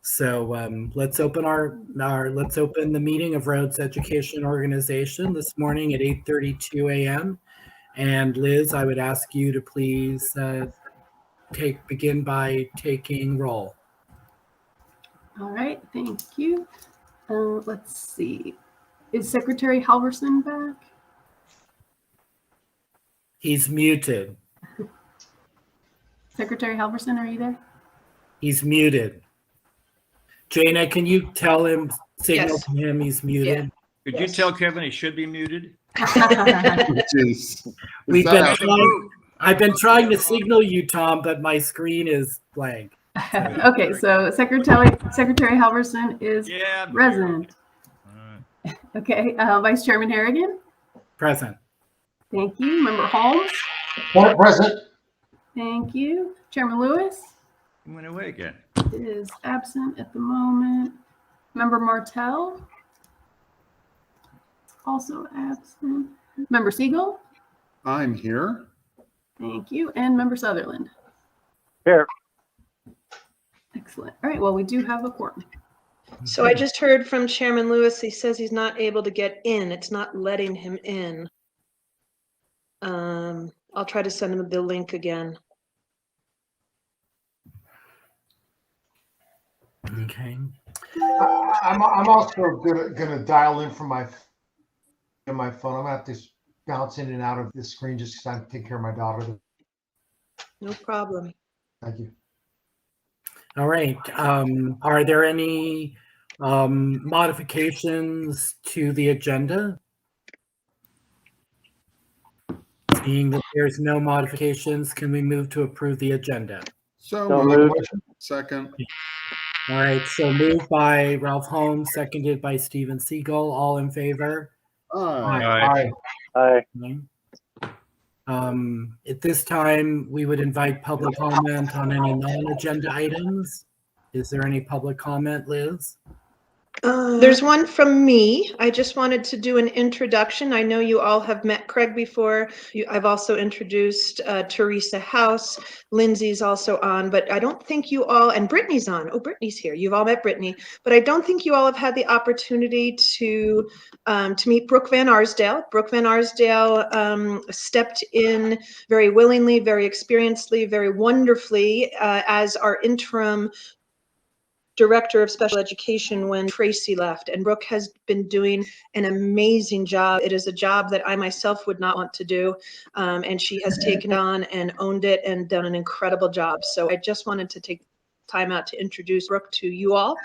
So let's open let's open the meeting of Rhodes Education Organization this morning at 8:32 a.m. And Liz, I would ask you to please begin by taking roll. All right, thank you. Let's see. Is Secretary Halverson back? He's muted. Secretary Halverson, are you there? He's muted. Jana, can you tell him, signal Yes. to him he's muted? Yeah. Could you tell Kevin he should be muted? Jeez. I've been trying to signal you, Tom, but my screen is blank. Okay, so Secretary Halverson is present. Right. Okay, Vice Chairman Harrigan? Present. Thank you. Member Holmes? Present. Thank you. Chairman Lewis He went away again. is absent at the moment. Member Martell? Also absent. Member Siegel? I'm here. Thank you. And Member Sutherland? Here. Excellent. All right, well, we do have a quorum. So I just heard from Chairman Lewis. He says he's not able to get in. It's not letting him in. I'll try to send him the link again. Okay. I'm also gonna dial in from my phone. I'm gonna have to bounce in and out of this screen just because I'm taking care of my daughter. No problem. Thank you. All right. Are there any modifications to the agenda? Seeing that there's no modifications, can we move to approve the agenda? So moved. Second. All right, so moved by Ralph Holmes, seconded by Steven Siegel. All in favor? Aye. Aye. At this time, we would invite public comment on any non-agenda items. Is there any public comment, Liz? There's one from me. I just wanted to do an introduction. I know you all have met Craig before. I've also introduced Teresa House. Lindsay's also on, but I don't think you all, and Brittany's on. Oh, Brittany's here. You've all met Brittany, but I don't think you all have had the opportunity to meet Brooke Van Arsdale. Brooke Van Arsdale stepped in very willingly, very experiencedly, very wonderfully as our interim Director of Special Education when Tracy left, and Brooke has been doing an amazing job. It is a job that I myself would not want to do, and she has taken on and owned it and done an incredible job. So I just wanted to take time out to introduce Brooke to you all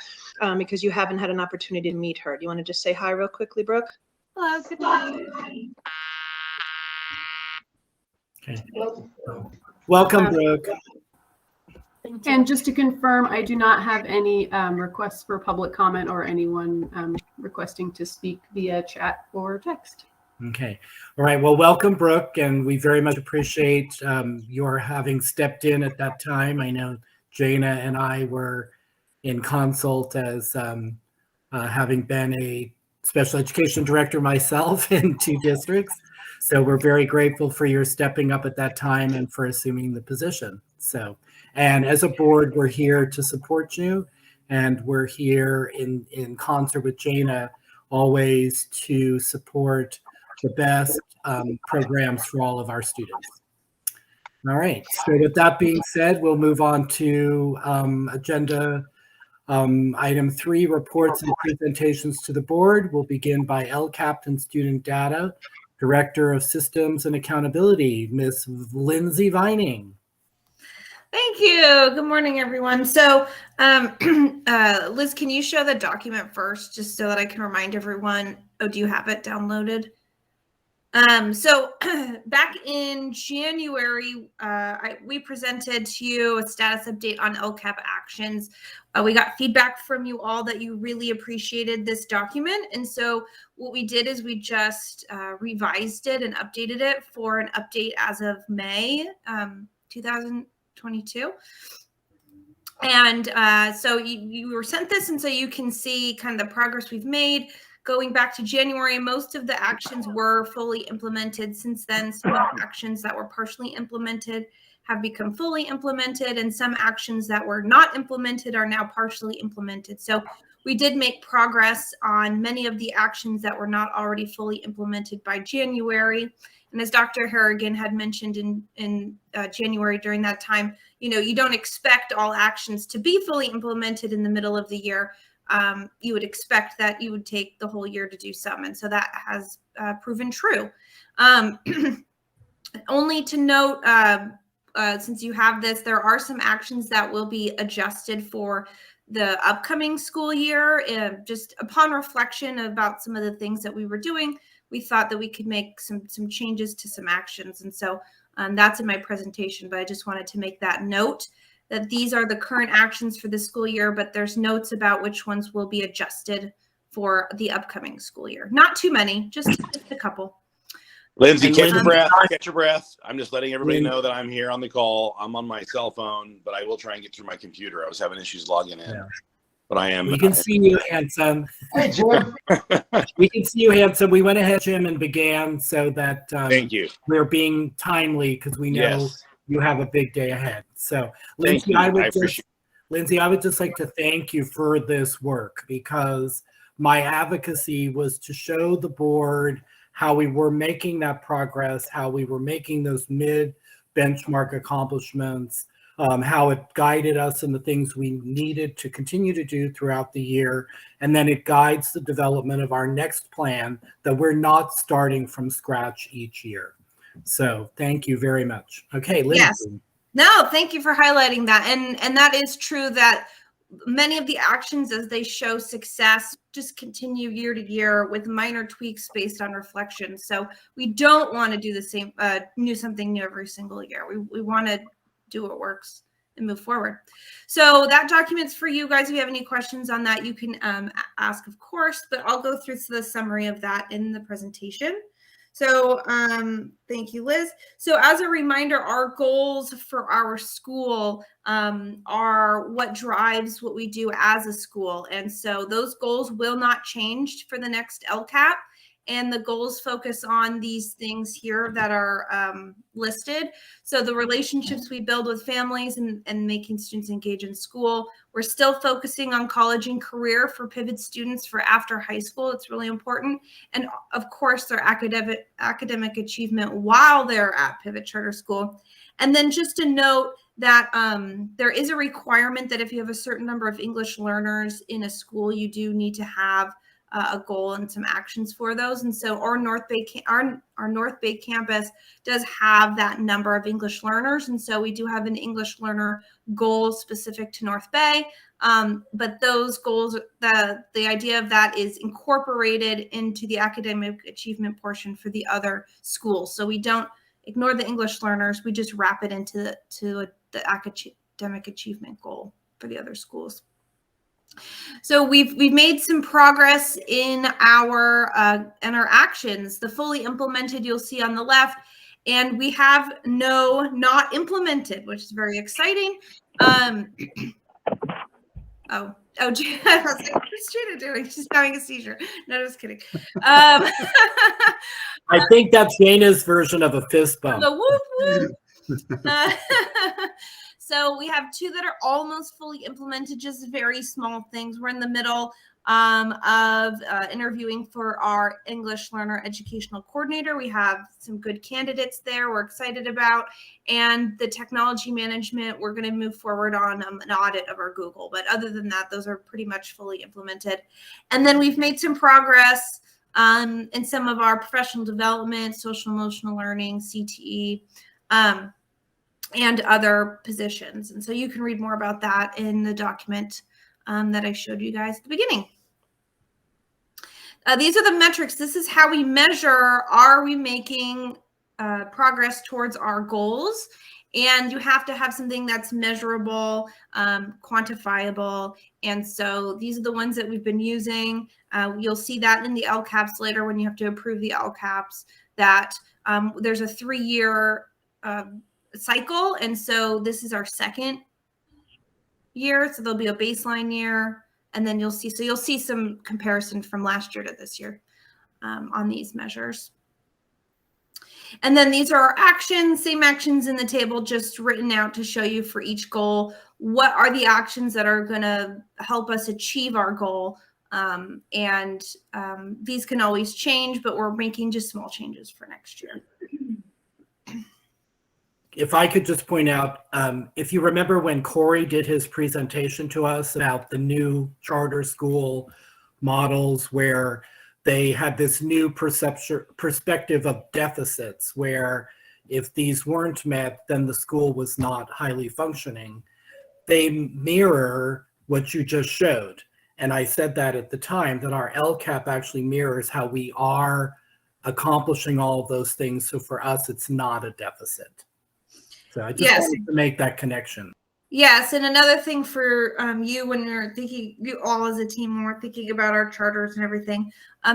because you haven't had an opportunity to meet her. Do you want to just say hi real quickly, Brooke? Hello, good morning. Okay. Welcome, Brooke. And just to confirm, I do not have any requests for public comment or anyone requesting to speak via chat or text. Okay. All right. Well, welcome, Brooke, and we very much appreciate your having stepped in at that time. I know Jana and I were in consult as having been a special education director myself in 2 districts. So we're very grateful for your stepping up at that time and for assuming the position. So, and as a board, we're here to support you, and we're here in concert with Jana always to support the best programs for all of our students. All right, so with that being said, we'll move on to agenda item 3, reports and presentations to the board. We'll begin by LCAPT Student Data, Director of Systems and Accountability, Ms. Lindsay Vining. Thank you. Good morning, everyone. So, Liz, can you show the document first, just so that I can remind everyone? Oh, do you have it downloaded? So back in January, we presented to you a status update on LCAP actions. We got feedback from you all that you really appreciated this document. And so what we did is we just revised it and updated it for an update as of May 2022. And so you were sent this, and so you can see kind of the progress we've made. Going back to January, most of the actions were fully implemented. Since then, some of the actions that were partially implemented have become fully implemented, and some actions that were not implemented are now partially implemented. So we did make progress on many of the actions that were not already fully implemented by January. And as Dr. Harrigan had mentioned in January during that time, you don't expect all actions to be fully implemented in the middle of the year. You would expect that you would take the whole year to do some. And so that has proven true. Only to note, since you have this, there are some actions that will be adjusted for the upcoming school year. Just upon reflection about some of the things that we were doing, we thought that we could make some changes to some actions. And so that's in my presentation, but I just wanted to make that note that these are the current actions for the school year, but there's notes about which ones will be adjusted for the upcoming school year. Not too many, just a couple. Lindsay, And catch your Lindsay- breath. Catch your breath. I'm just letting everybody Lin- know that I'm here on the call. I'm on my cell phone, but I will try and get through my computer. I was having issues logging in, Yeah. but I am. We can see you, handsome. Hey, Jim. We can see you, handsome. We went ahead, Jim, and began so that Thank you. we're being timely because we know Yes. you have a big day ahead. So, Thank Lindsay, you. I would just like to thank you for this work, because my advocacy was to show the board how we were making that progress, how we were making those mid-benchmark accomplishments, how it guided us in the things we needed to continue to do throughout the year. And then it guides the development of our next plan, that we're not starting from scratch each year. So thank you very much. Okay, Lindsay. Yes. No, thank you for highlighting that. And that is true that many of the actions, as they show success, just continue year to year with minor tweaks based on reflection. So we don't want to do the same, something new every single year. We want to do what works and move forward. So that document's for you guys. If you have any questions on that, you can ask, of course, but I'll go through the summary of that in the presentation. So thank you, Liz. So as a reminder, our goals for our school are what drives what we do as a school. And so those goals will not change for the next LCAP. And the goals focus on these things here that are listed. So the relationships we build with families and making students engage in school. We're still focusing on college and career for Pivot students for after high school. It's really important. And of course, their academic achievement while they're at Pivot Charter School. And then just to note that there is a requirement that if you have a certain number of English learners in a school, you do need to have a goal and some actions for those. And so our North Bay campus does have that number of English learners. And so we do have an English learner goal specific to North Bay. But those goals, the idea of that is incorporated into the academic achievement portion for the other schools. So we don't ignore the English learners. We just wrap it into the academic achievement goal for the other schools. So we've made some progress in our actions. The fully implemented you'll see on the left, and we have not implemented, which is very exciting. What's Gina doing? She's having a seizure. No, just kidding. I think that's Jana's version of a fist bump. The whoop whoop. So we have two that are almost fully implemented, just very small things. We're in the middle of interviewing for our English learner educational coordinator. We have some good candidates there we're excited about. And the technology management, we're going to move forward on an audit of our Google. But other than that, those are pretty much fully implemented. And then we've made some progress in some of our professional development, social emotional learning, CTE, and other positions. And so you can read more about that in the document that I showed you guys at the beginning. These are the metrics. This is how we measure, are we making progress towards our goals? And you have to have something that's measurable, quantifiable. And so these are the ones that we've been using. You'll see that in the LCAPs later when you have to approve the LCAPs, that there's a 3-year cycle. And so this is our second year. So there'll be a baseline year, and then you'll see some comparison from last year to this year on these measures. And then these are our actions, same actions in the table, just written out to show you for each goal, what are the actions that are going to help us achieve our goal. These can always change, but we're making just small changes for next year. If I could just point out, if you remember when Corey did his presentation to us about the new charter school models, where they had this new perspective of deficits, where if these weren't met, then the school was not highly functioning. They mirror what you just showed. And I said that at the time, that our LCAP actually mirrors how we are accomplishing all of those things. So for us, it's not a deficit. So I just wanted to make that connection. Yes, and another thing for you when you're thinking, you all as a team, when we're thinking about our charters and everything,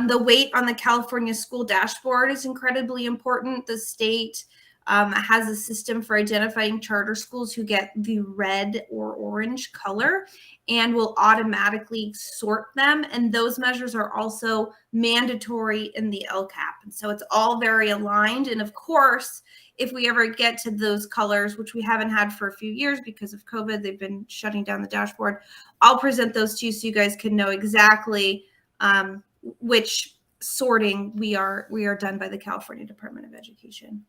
the weight on the California school dashboard is incredibly important. The state has a system for identifying charter schools who get the red or orange color and will automatically sort them. And those measures are also mandatory in the LCAP. And so it's all very aligned. And of course, if we ever get to those colors, which we haven't had for a few years because of COVID, they've been shutting down the dashboard. I'll present those to you so you guys can know exactly which sorting we are done by the California Department of Education.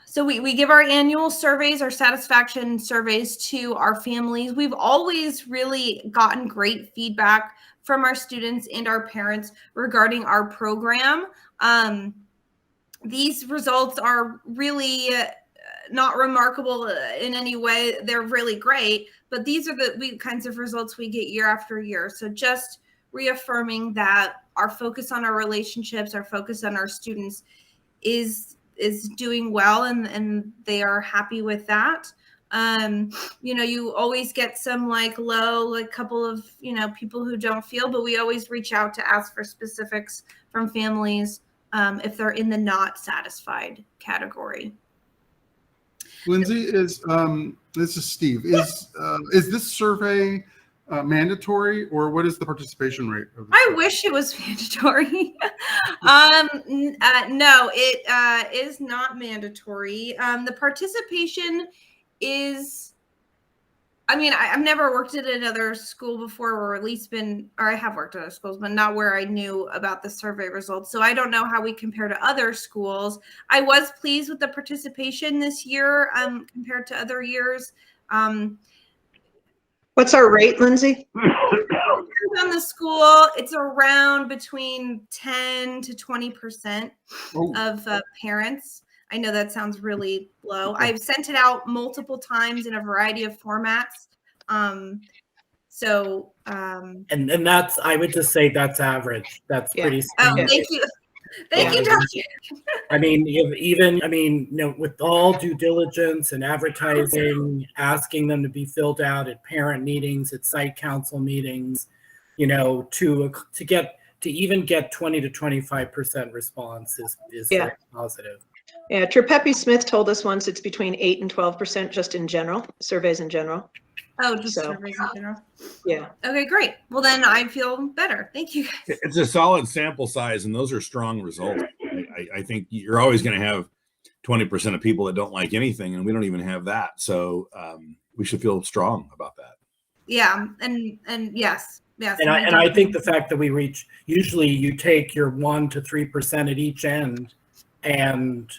So we give our annual surveys, our satisfaction surveys to our families. We've always really gotten great feedback from our students and our parents regarding our program. These results are really not remarkable in any way. They're really great, but these are the kinds of results we get year after year. So just reaffirming that our focus on our relationships, our focus on our students is doing well, and they are happy with that. You always get some couple of, people who don't feel, but we always reach out to ask for specifics from families if they're in the not satisfied category. Lindsay, this is Steve. Is this survey mandatory, or what is the participation rate of I wish it was mandatory. No, it is not mandatory. The participation is, I've never worked at another school before, or I have worked at other schools, but not where I knew about the survey results. So I don't know how we compare to other schools. I was pleased with the participation this year compared to other years. What's our rate, Lindsay? On the school, it's around between 10 to 20% of parents. I know that sounds really low. I've sent it out multiple times in a variety of formats. And that's, I would just say that's average. That's pretty standard. Oh, thank you. Thank you, Doctor. With all due diligence and advertising, asking them to be filled out at parent meetings, at site council meetings, to even get 20 to 25% response is very positive. Yeah, Trepepi Smith told us once it's between 8 and 12% just in general, surveys in general. Oh, just surveys in general. Yeah. Okay, great. Well, then I feel better. Thank you, guys. It's a solid sample size, and those are strong results. I think you're always going to have 20% of people that don't like anything, and we don't even have that. So we should feel strong about that. Yeah, and yes. And I think the fact that we usually you take your 1 to 3% at each end and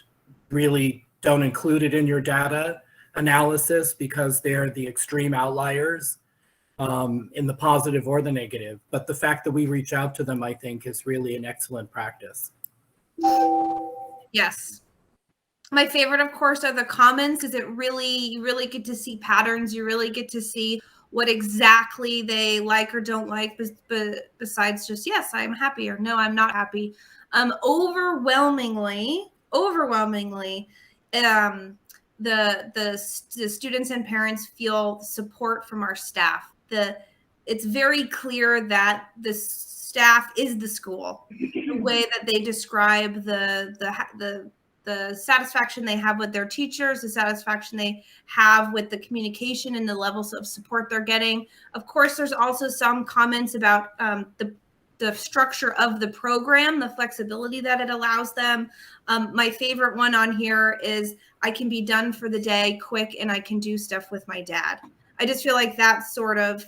really don't include it in your data analysis because they're the extreme outliers in the positive or the negative. But the fact that we reach out to them, I think, is really an excellent practice. Yes. My favorite, of course, are the comments, because you really get to see patterns. You really get to see what exactly they like or don't like, besides just, yes, I'm happy, or no, I'm not happy. Overwhelmingly, the students and parents feel support from our staff. It's very clear that the staff is the school. The way that they describe the satisfaction they have with their teachers, the satisfaction they have with the communication and the levels of support they're getting. Of course, there's also some comments about the the structure of the program, the flexibility that it allows them. My favorite one on here is I can be done for the day quick and I can do stuff with my dad. I just feel like that sort of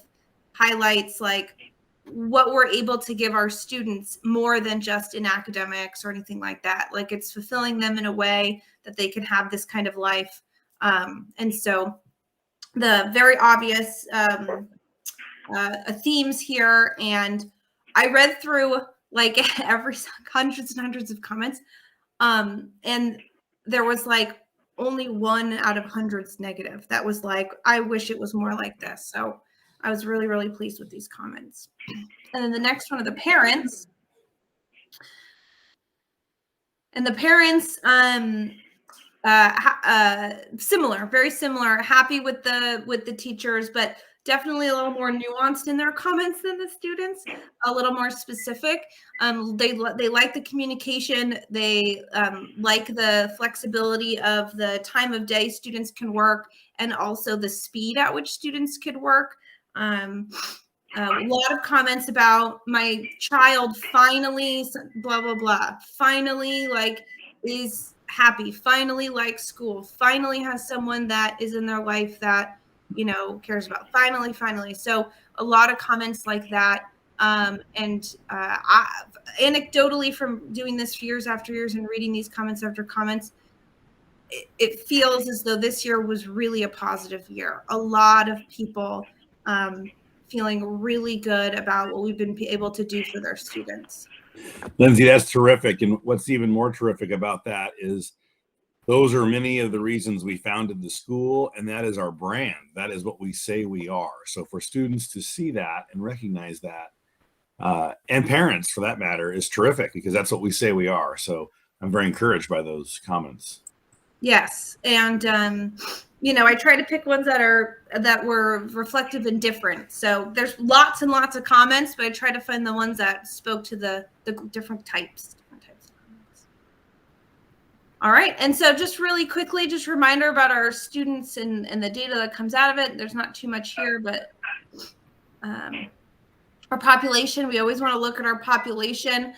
highlights like what we're able to give our students more than just in academics or anything like that. Like it's fulfilling them in a way that they can have this kind of life. And so the very obvious themes here, and I read through like hundreds and hundreds of comments, and there was like only 1 out of hundreds negative. That was like, I wish it was more like this. So I was really, really pleased with these comments. And then the next one are the parents. And the parents, similar, very similar, happy with the teachers, but definitely a little more nuanced in their comments than the students, a little more specific. They like the communication. They like the flexibility of the time of day students can work and also the speed at which students could work. A lot of comments about my child finally, blah, blah, blah, finally like is happy, finally likes school, finally has someone that is in their life that, you know, cares about, finally. So a lot of comments like that. And anecdotally from doing this years after years and reading these comments after comments, it feels as though this year was really a positive year. A lot of people feeling really good about what we've been able to do for their students. Lindsay, that's terrific. And what's even more terrific about that is those are many of the reasons we founded the school, and that is our brand. That is what we say we are. So for students to see that and recognize that, and parents for that matter, is terrific because that's what we say we are. So I'm very encouraged by those comments. Yes. And, you know, I try to pick ones that were reflective and different. So there's lots and lots of comments, but I try to find the ones that spoke to the different types of comments. All right. And so just really quickly, just a reminder about our students and the data that comes out of it. There's not too much here, but our population, we always want to look at our population,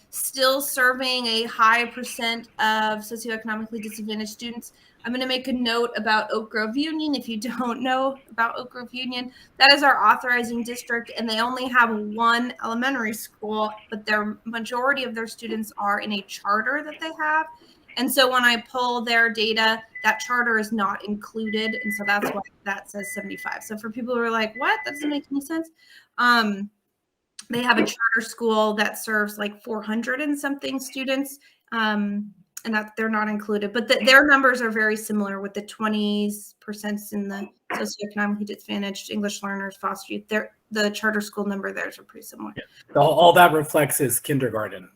still serving a high percent of socioeconomically disadvantaged students. I'm going to make a note about Oak Grove Union. If you don't know about Oak Grove Union, that is our authorizing district, and they only have 1 elementary school, but their majority of their students are in a charter that they have. And so when I pull their data, that charter is not included. And so that's why that says 75. So for people who are like, what? That doesn't make any sense. They have a charter school that serves like 400 and something students. And that they're not included, but their numbers are very similar with the 20% in the socioeconomically disadvantaged English learners, foster youth. The charter school number theirs are pretty similar. Yeah. All that reflects is kindergarten.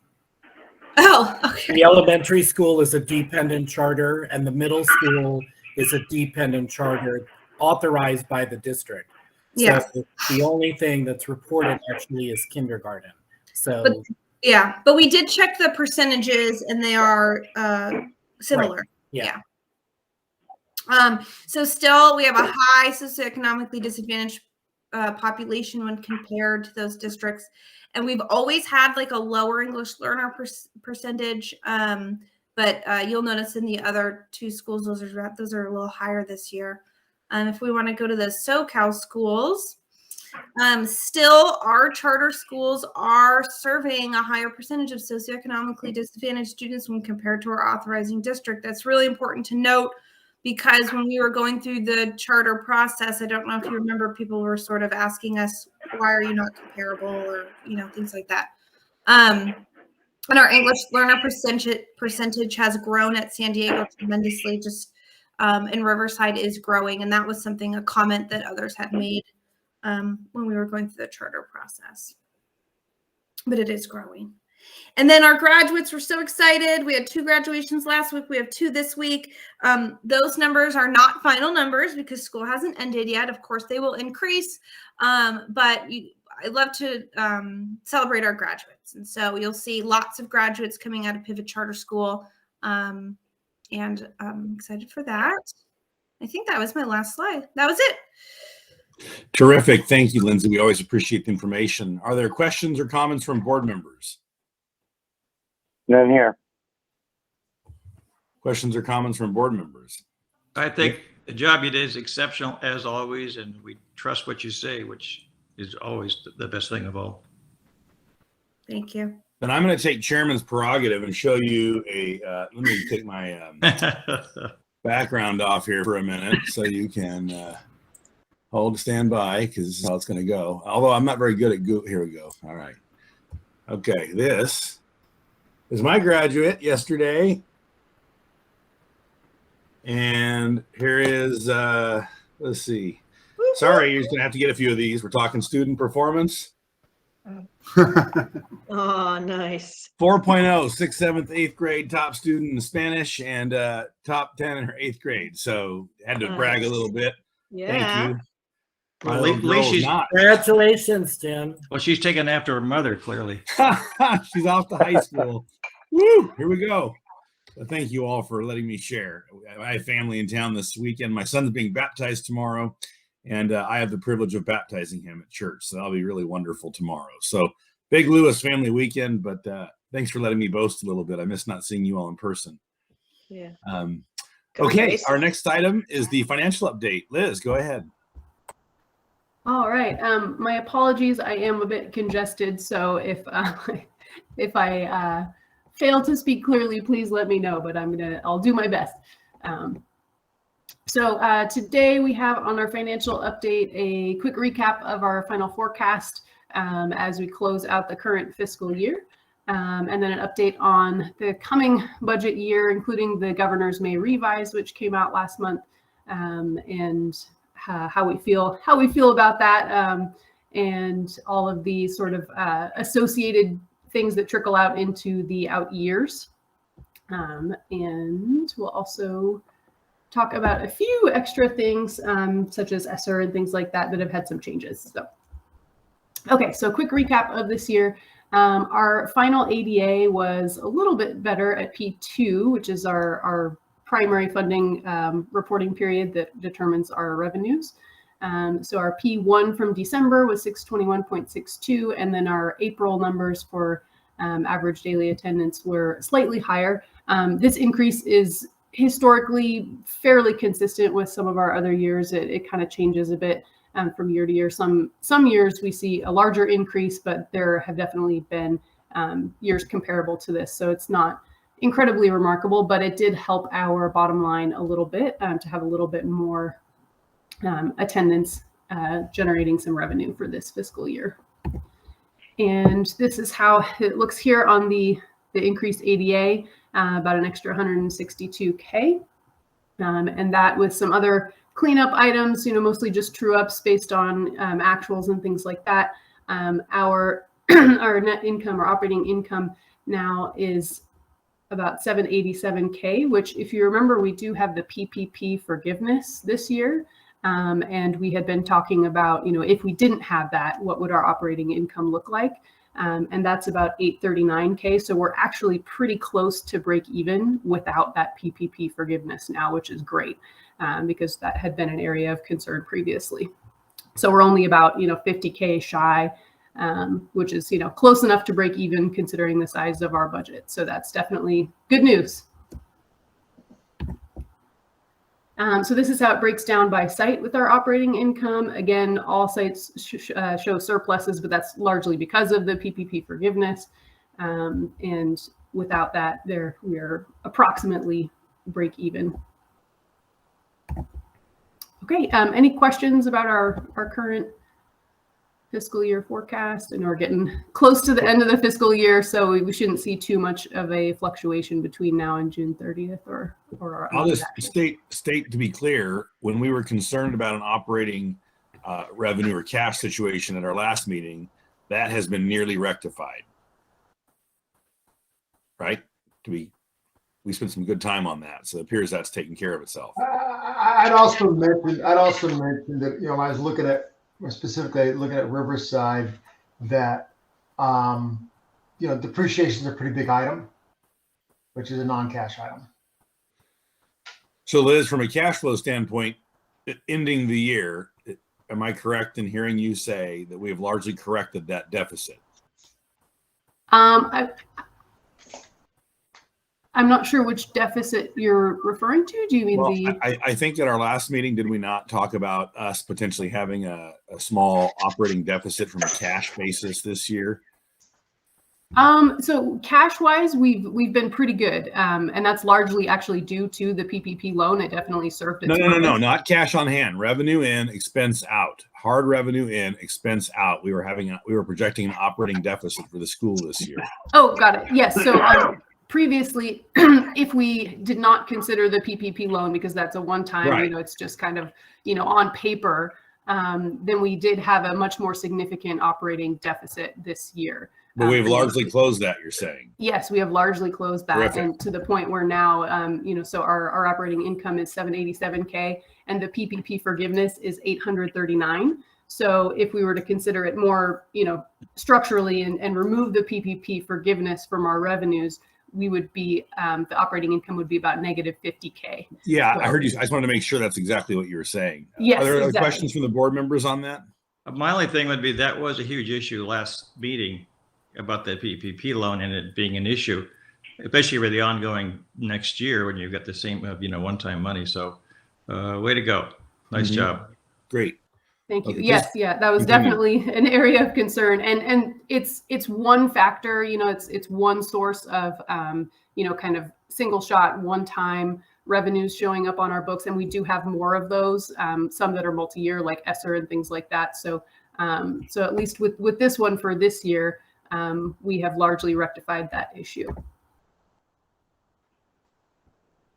Oh, okay. The elementary school is a dependent charter, and the middle school is a dependent charter authorized by the district. Yeah. So the only thing that's reported actually is kindergarten. So. Yeah, but we did check the percentages and they are similar. Right. Yeah. So still we have a high socioeconomically disadvantaged population when compared to those districts. And we've always had like a lower English learner percentage. But you'll notice in the other 2 schools, those are a little higher this year. If we want to go to the SoCal schools, still our charter schools are serving a higher percentage of socioeconomically disadvantaged students when compared to our authorizing district. That's really important to note because when we were going through the charter process, I don't know if you remember, people were sort of asking us, why are you not comparable, or, you know, things like that. And our English learner percentage has grown at San Diego tremendously, just and Riverside is growing. And that was a comment that others had made when we were going through the charter process, but it is growing. And then our graduates, were so excited. We had 2 graduations last week. We have 2 this week. Those numbers are not final numbers because school hasn't ended yet. Of course, they will increase, but I love to celebrate our graduates. And so you'll see lots of graduates coming out of Pivot Charter School, and I'm excited for that. I think that was my last slide. That was it. Terrific. Thank you, Lindsay. We always appreciate the information. Are there questions or comments from board members? None here. Questions or comments from board members? I think the job you did is exceptional as always, and we trust what you say, which is always the best thing of all. Thank you. Then I'm going to take chairman's prerogative and show you a, let me take my background off here for a minute so you can stand by, because this is how it's going to go. Although I'm not very good at here we go. All right. Okay. This is my graduate yesterday. And here is, let's see. Sorry, you're just going to have to get a few of these. We're talking student performance. Oh, nice. 4.0, 6th, 7th, 8th grade top student in Spanish, and top 10 in her 8th grade. So had to brag a little bit. Yeah. Thank you. Well, My at little least girl is she's, not. Congratulations, Tim. well, she's taken after her mother, clearly. She's off to high school. Woo! Here we go. Well, thank you all for letting me share. I have family in town this weekend. My son's being baptized tomorrow, and I have the privilege of baptizing him at church. So that'll be really wonderful tomorrow. So big Lewis family weekend, but thanks for letting me boast a little bit. I miss not seeing you all in person. Yeah. Okay, our next item is the financial update. Liz, go ahead. All right. My apologies. I am a bit congested, so if I fail to speak clearly, please let me know. But I'll do my best. So today we have on our financial update a quick recap of our final forecast as we close out the current fiscal year, and then an update on the coming budget year, including the governor's May revise, which came out last month, and how we feel about that, and all of the sort of associated things that trickle out into the out years. And we'll also talk about a few extra things, such as ESSER and things like that have had some changes. So, okay, so quick recap of this year. Our final ADA was a little bit better at P2, which is our primary funding reporting period that determines our revenues. So our P1 from December was 621.62, and then our April numbers for average daily attendance were slightly higher. This increase is historically fairly consistent with some of our other years. It kind of changes a bit from year to year. Some years we see a larger increase, but there have definitely been years comparable to this. So it's not incredibly remarkable, but it did help our bottom line a little bit to have a little bit more attendance, generating some revenue for this fiscal year. And this is how it looks here on the increased ADA, about an extra 162K. And that with some other cleanup items, mostly just true ups based on actuals and things like that. Our net income or operating income now is about 787K, which if you remember, we do have the PPP forgiveness this year. And we had been talking about, if we didn't have that, what would our operating income look like? And that's about 839K. So we're actually pretty close to break even without that PPP forgiveness now, which is great because that had been an area of concern previously. So we're only about, 50K shy, which is, close enough to break even considering the size of our budget. So that's definitely good news. So this is how it breaks down by site with our operating income. Again, all sites show surpluses, but that's largely because of the PPP forgiveness. And without that, we're approximately break even. Okay, any questions about our current fiscal year forecast? And we're getting close to the end of the fiscal year, so we shouldn't see too much of a fluctuation between now and June 30th or I'll just state to be clear, when we were concerned about an operating revenue or cash situation at our last meeting, that has been nearly rectified. Right? We spent some good time on that, so it appears that's taken care of itself. I'd also mention that, I was specifically looking at Riverside, that depreciation is a pretty big item, which is a non-cash item. So Liz, from a cash flow standpoint, ending the year, am I correct in hearing you say that we have largely corrected that deficit? I'm not sure which deficit you're referring to. Do you mean Well, the? I think at our last meeting, did we not talk about us potentially having a small operating deficit from a cash basis this year? So cash wise, we've been pretty good. And that's largely actually due to the PPP loan. It definitely served its No, purpose. not cash on hand. Revenue in, expense out. Hard revenue in, expense out. We were projecting an operating deficit for the school this year. Oh, got it. Yes. So previously, if we did not consider the PPP loan, because that's a one-time, Right. it's just kind of, on paper, then we did have a much more significant operating deficit this year. But we've largely closed that, you're saying. Yes, we have largely closed that, Terrific. and to the point where now, so our operating income is 787K, and the PPP forgiveness is 839. So if we were to consider it more, structurally and remove the PPP forgiveness from our revenues, we would be the operating income would be about negative 50K. Yeah, I heard you. I just wanted to make sure that's exactly what you were saying. Yes, Are there other exactly. questions from the board members on that? My only thing would be that was a huge issue last meeting about the PPP loan and it being an issue, especially with the ongoing next year when you've got the same, one-time money. So way to go. Nice Mhm. job. Great. Thank you. Okay, Yes, yeah, that was continue. definitely an area of concern, and it's one factor. It's one source of kind of single shot, one time revenues showing up on our books, and we do have more of those. Some that are multi-year, like ESSER and things like that. So at least with this one for this year, we have largely rectified that issue.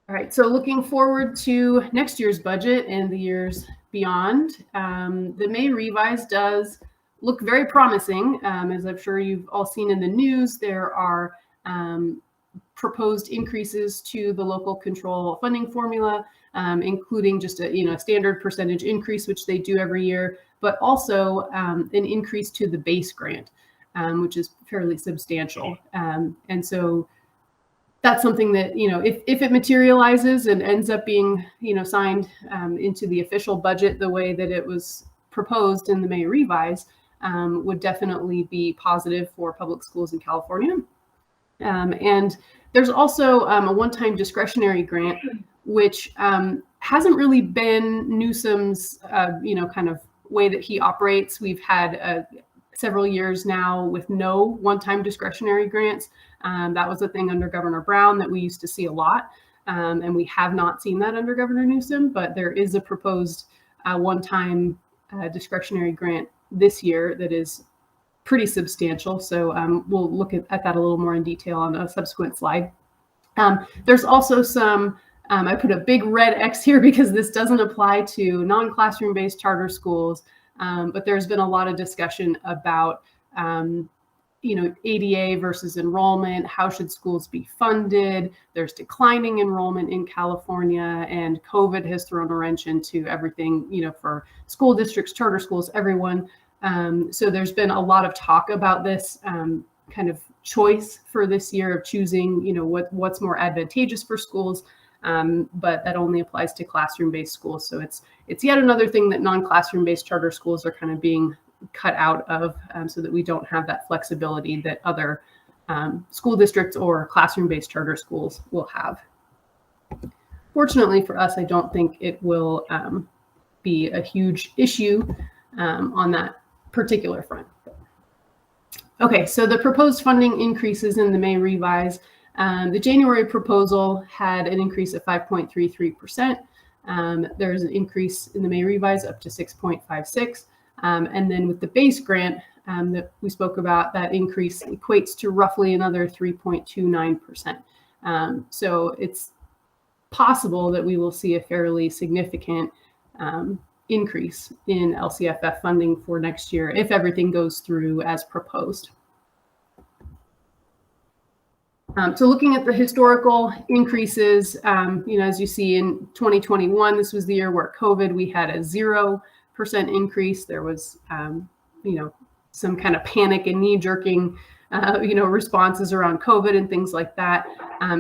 All right, so looking forward to next year's budget and the years beyond, the May revise does look very promising. As I'm sure you've all seen in the news, there are proposed increases to the local control funding formula, including just a standard percentage increase, which they do every year, but also an increase to the base grant, which is fairly substantial. And so that's something that, if it materializes and ends up being, signed into the official budget the way that it was proposed in the May revise, would definitely be positive for public schools in California. And there's also a one-time discretionary grant, which hasn't really been Newsom's, kind of way that he operates. We've had several years now with no one-time discretionary grants. That was a thing under Governor Brown that we used to see a lot. And we have not seen that under Governor Newsom, but there is a proposed one-time discretionary grant this year that is pretty substantial. So we'll look at that a little more in detail on a subsequent slide. There's also some, I put a big red X here because this doesn't apply to non-classroom based charter schools. But there's been a lot of discussion about, ADA versus enrollment. How should schools be funded? There's declining enrollment in California, and COVID has thrown a wrench into everything, for school districts, charter schools, everyone. So there's been a lot of talk about this kind of choice for this year of choosing, what's more advantageous for schools. But that only applies to classroom-based schools. So it's yet another thing that non-classroom-based charter schools are kind of being cut out of, so that we don't have that flexibility that other school districts or classroom-based charter schools will have. Fortunately for us, I don't think it will be a huge issue on that particular front. Okay, so the proposed funding increases in the May revise. The January proposal had an increase of 5.33%. There's an increase in the May revise up to 6.56. And then with the base grant that we spoke about, that increase equates to roughly another 3.29%. So it's possible that we will see a fairly significant increase in LCFF funding for next year if everything goes through as proposed. So looking at the historical increases, as you see in 2021, this was the year where COVID, we had a 0% increase. There was, some kind of panic and knee-jerking, responses around COVID and things like that.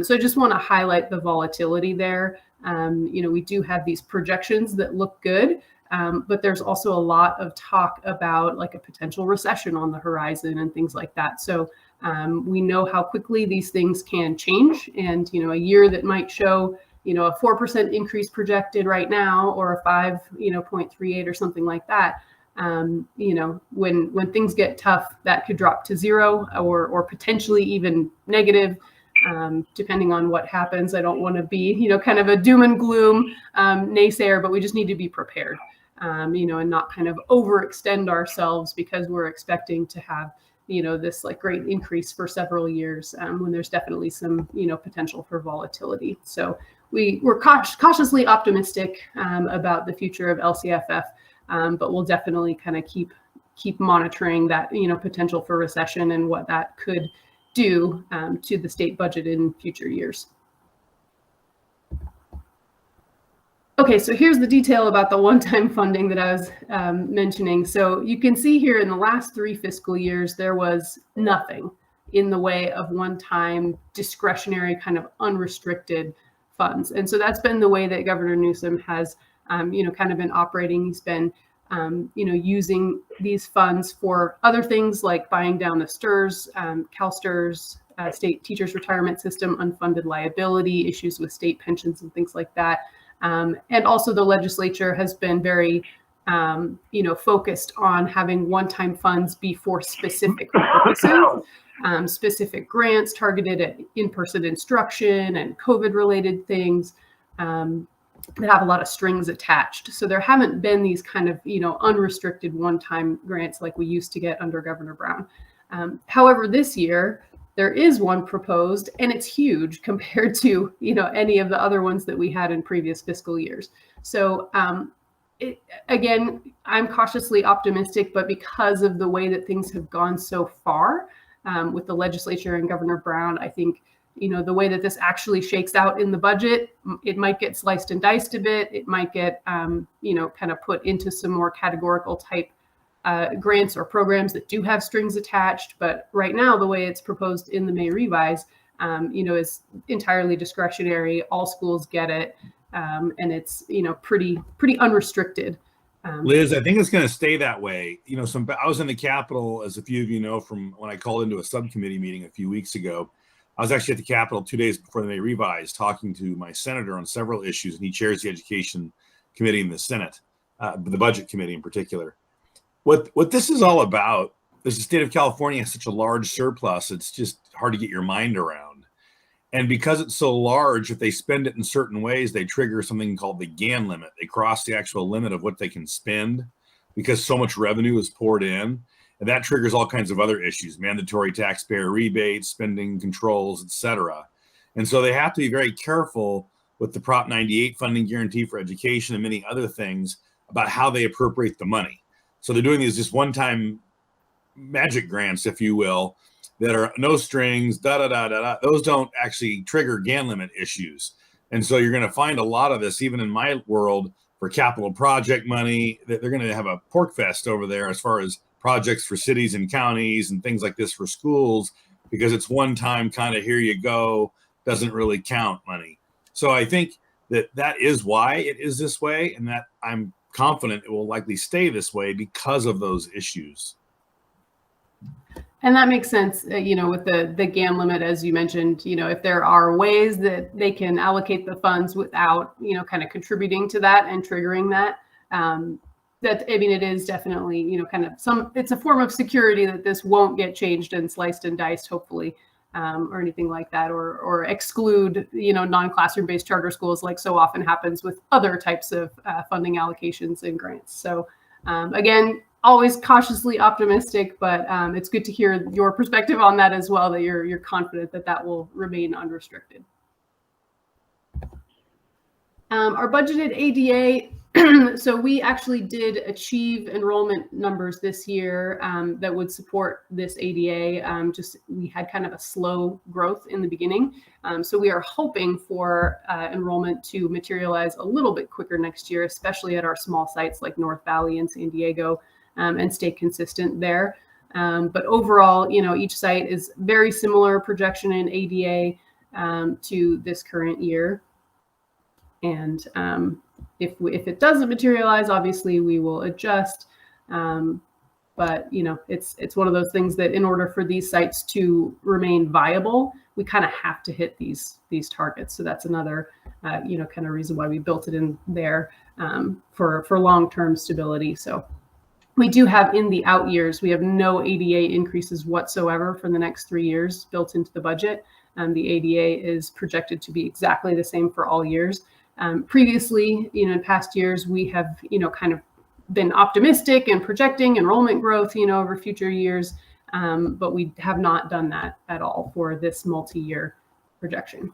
So I just want to highlight the volatility there. We do have these projections that look good, But there's also a lot of talk about like a potential recession on the horizon and things like that. So we know how quickly these things can change. And, a year that might show, a 4% increase projected right now, or a 5.38 or something like that. When things get tough, that could drop to 0 or potentially even negative, depending on what happens. I don't want to be, kind of a doom and gloom naysayer, but we just need to be prepared, and not kind of overextend ourselves because we're expecting to have, this like great increase for several years when there's definitely some, potential for volatility. So we're cautiously optimistic about the future of LCFF. But we'll definitely kind of keep monitoring that, potential for recession and what that could do to the state budget in future years. Okay, so here's the detail about the one-time funding that I was mentioning. So you can see here in the last 3 fiscal years, there was nothing in the way of one-time discretionary kind of unrestricted funds. And so that's been the way that Governor Newsom has kind of been operating. He's been, using these funds for other things like buying down the STRS, CalSTRS, state teachers retirement system, unfunded liability, issues with state pensions and things like that. And also the legislature has been very, focused on having one-time funds be for specific purposes, specific grants targeted at in-person instruction and COVID-related things. That have a lot of strings attached. So there haven't been these kind of, unrestricted one-time grants like we used to get under Governor Brown. However, this year there is one proposed, and it's huge compared to, any of the other ones that we had in previous fiscal years. So again, I'm cautiously optimistic, but because of the way that things have gone so far with the legislature and Governor Brown, I think the way that this actually shakes out in the budget, it might get sliced and diced a bit. It might get, kind of put into some more categorical type grants or programs that do have strings attached. But right now, the way it's proposed in the May revise, is entirely discretionary. All schools get it. And it's, pretty unrestricted. Liz, I think it's going to stay that way. I was in the Capitol, as a few of you know, from when I called into a subcommittee meeting a few weeks ago. I was actually at the Capitol 2 days before the May revise, talking to my senator on several issues, and he chairs the Education Committee in the Senate, the Budget Committee in particular. What this is all about is the state of California has such a large surplus, it's just hard to get your mind around. And because it's so large, if they spend it in certain ways, they trigger something called the GAN limit. They cross the actual limit of what they can spend because so much revenue is poured in. And that triggers all kinds of other issues, mandatory taxpayer rebates, spending controls, etc. And so they have to be very careful with the Prop 98 funding guarantee for education and many other things about how they appropriate the money. So they're doing these just one-time magic grants, if you will, that are no strings, Those don't actually trigger GAN limit issues. And so you're going to find a lot of this, even in my world, for capital project money, that they're going to have a pork fest over there as far as projects for cities and counties and things like this for schools, because it's one time kind of here you go, doesn't really count money. So I think that is why it is this way, and that I'm confident it will likely stay this way because of those issues. And that makes sense, with the GAN limit, as you mentioned, if there are ways that they can allocate the funds without, kind of contributing to that and triggering that, it is definitely, it's a form of security that this won't get changed and sliced and diced, hopefully, or anything like that, or exclude, non-classroom based charter schools like so often happens with other types of funding allocations and grants. So again, always cautiously optimistic, but it's good to hear your perspective on that as well, that you're confident that that will remain unrestricted. Our budgeted ADA, so we actually did achieve enrollment numbers this year that would support this ADA. Just we had kind of a slow growth in the beginning. So we are hoping for enrollment to materialize a little bit quicker next year, especially at our small sites like North Valley and San Diego, and stay consistent there. But overall, each site is very similar projection in ADA to this current year. And if it doesn't materialize, obviously we will adjust. But you know, it's one of those things that in order for these sites to remain viable, we kind of have to hit these targets. So that's another you know, kind of reason why we built it in there for long-term stability. So we do have in the out years, we have no ADA increases whatsoever for the next 3 years built into the budget. The ADA is projected to be exactly the same for all years. Previously, you know, in past years, we have, you know, kind of been optimistic and projecting enrollment growth, you know, over future years, but we have not done that at all for this multi-year projection.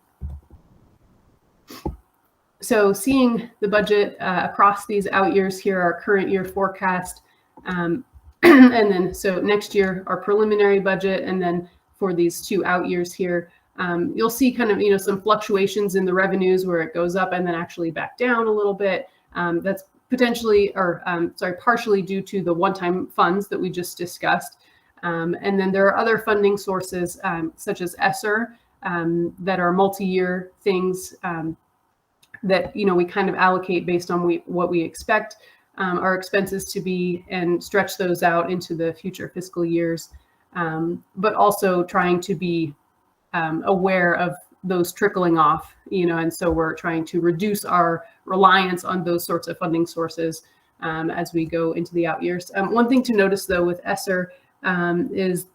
So seeing the budget across these out years here, our current year forecast, and then so next year, our preliminary budget, and then for these 2 out years here, you'll see kind of, you know, some fluctuations in the revenues where it goes up and then actually back down a little bit. That's potentially, or partially due to the one-time funds that we just discussed. And then there are other funding sources such as ESSER that are multi-year things that, you know, we kind of allocate based on what we expect our expenses to be and stretch those out into the future fiscal years, but also trying to be aware of those trickling off, you know, and so we're trying to reduce our reliance on those sorts of funding sources as we go into the out years. One thing to notice though with ESSER is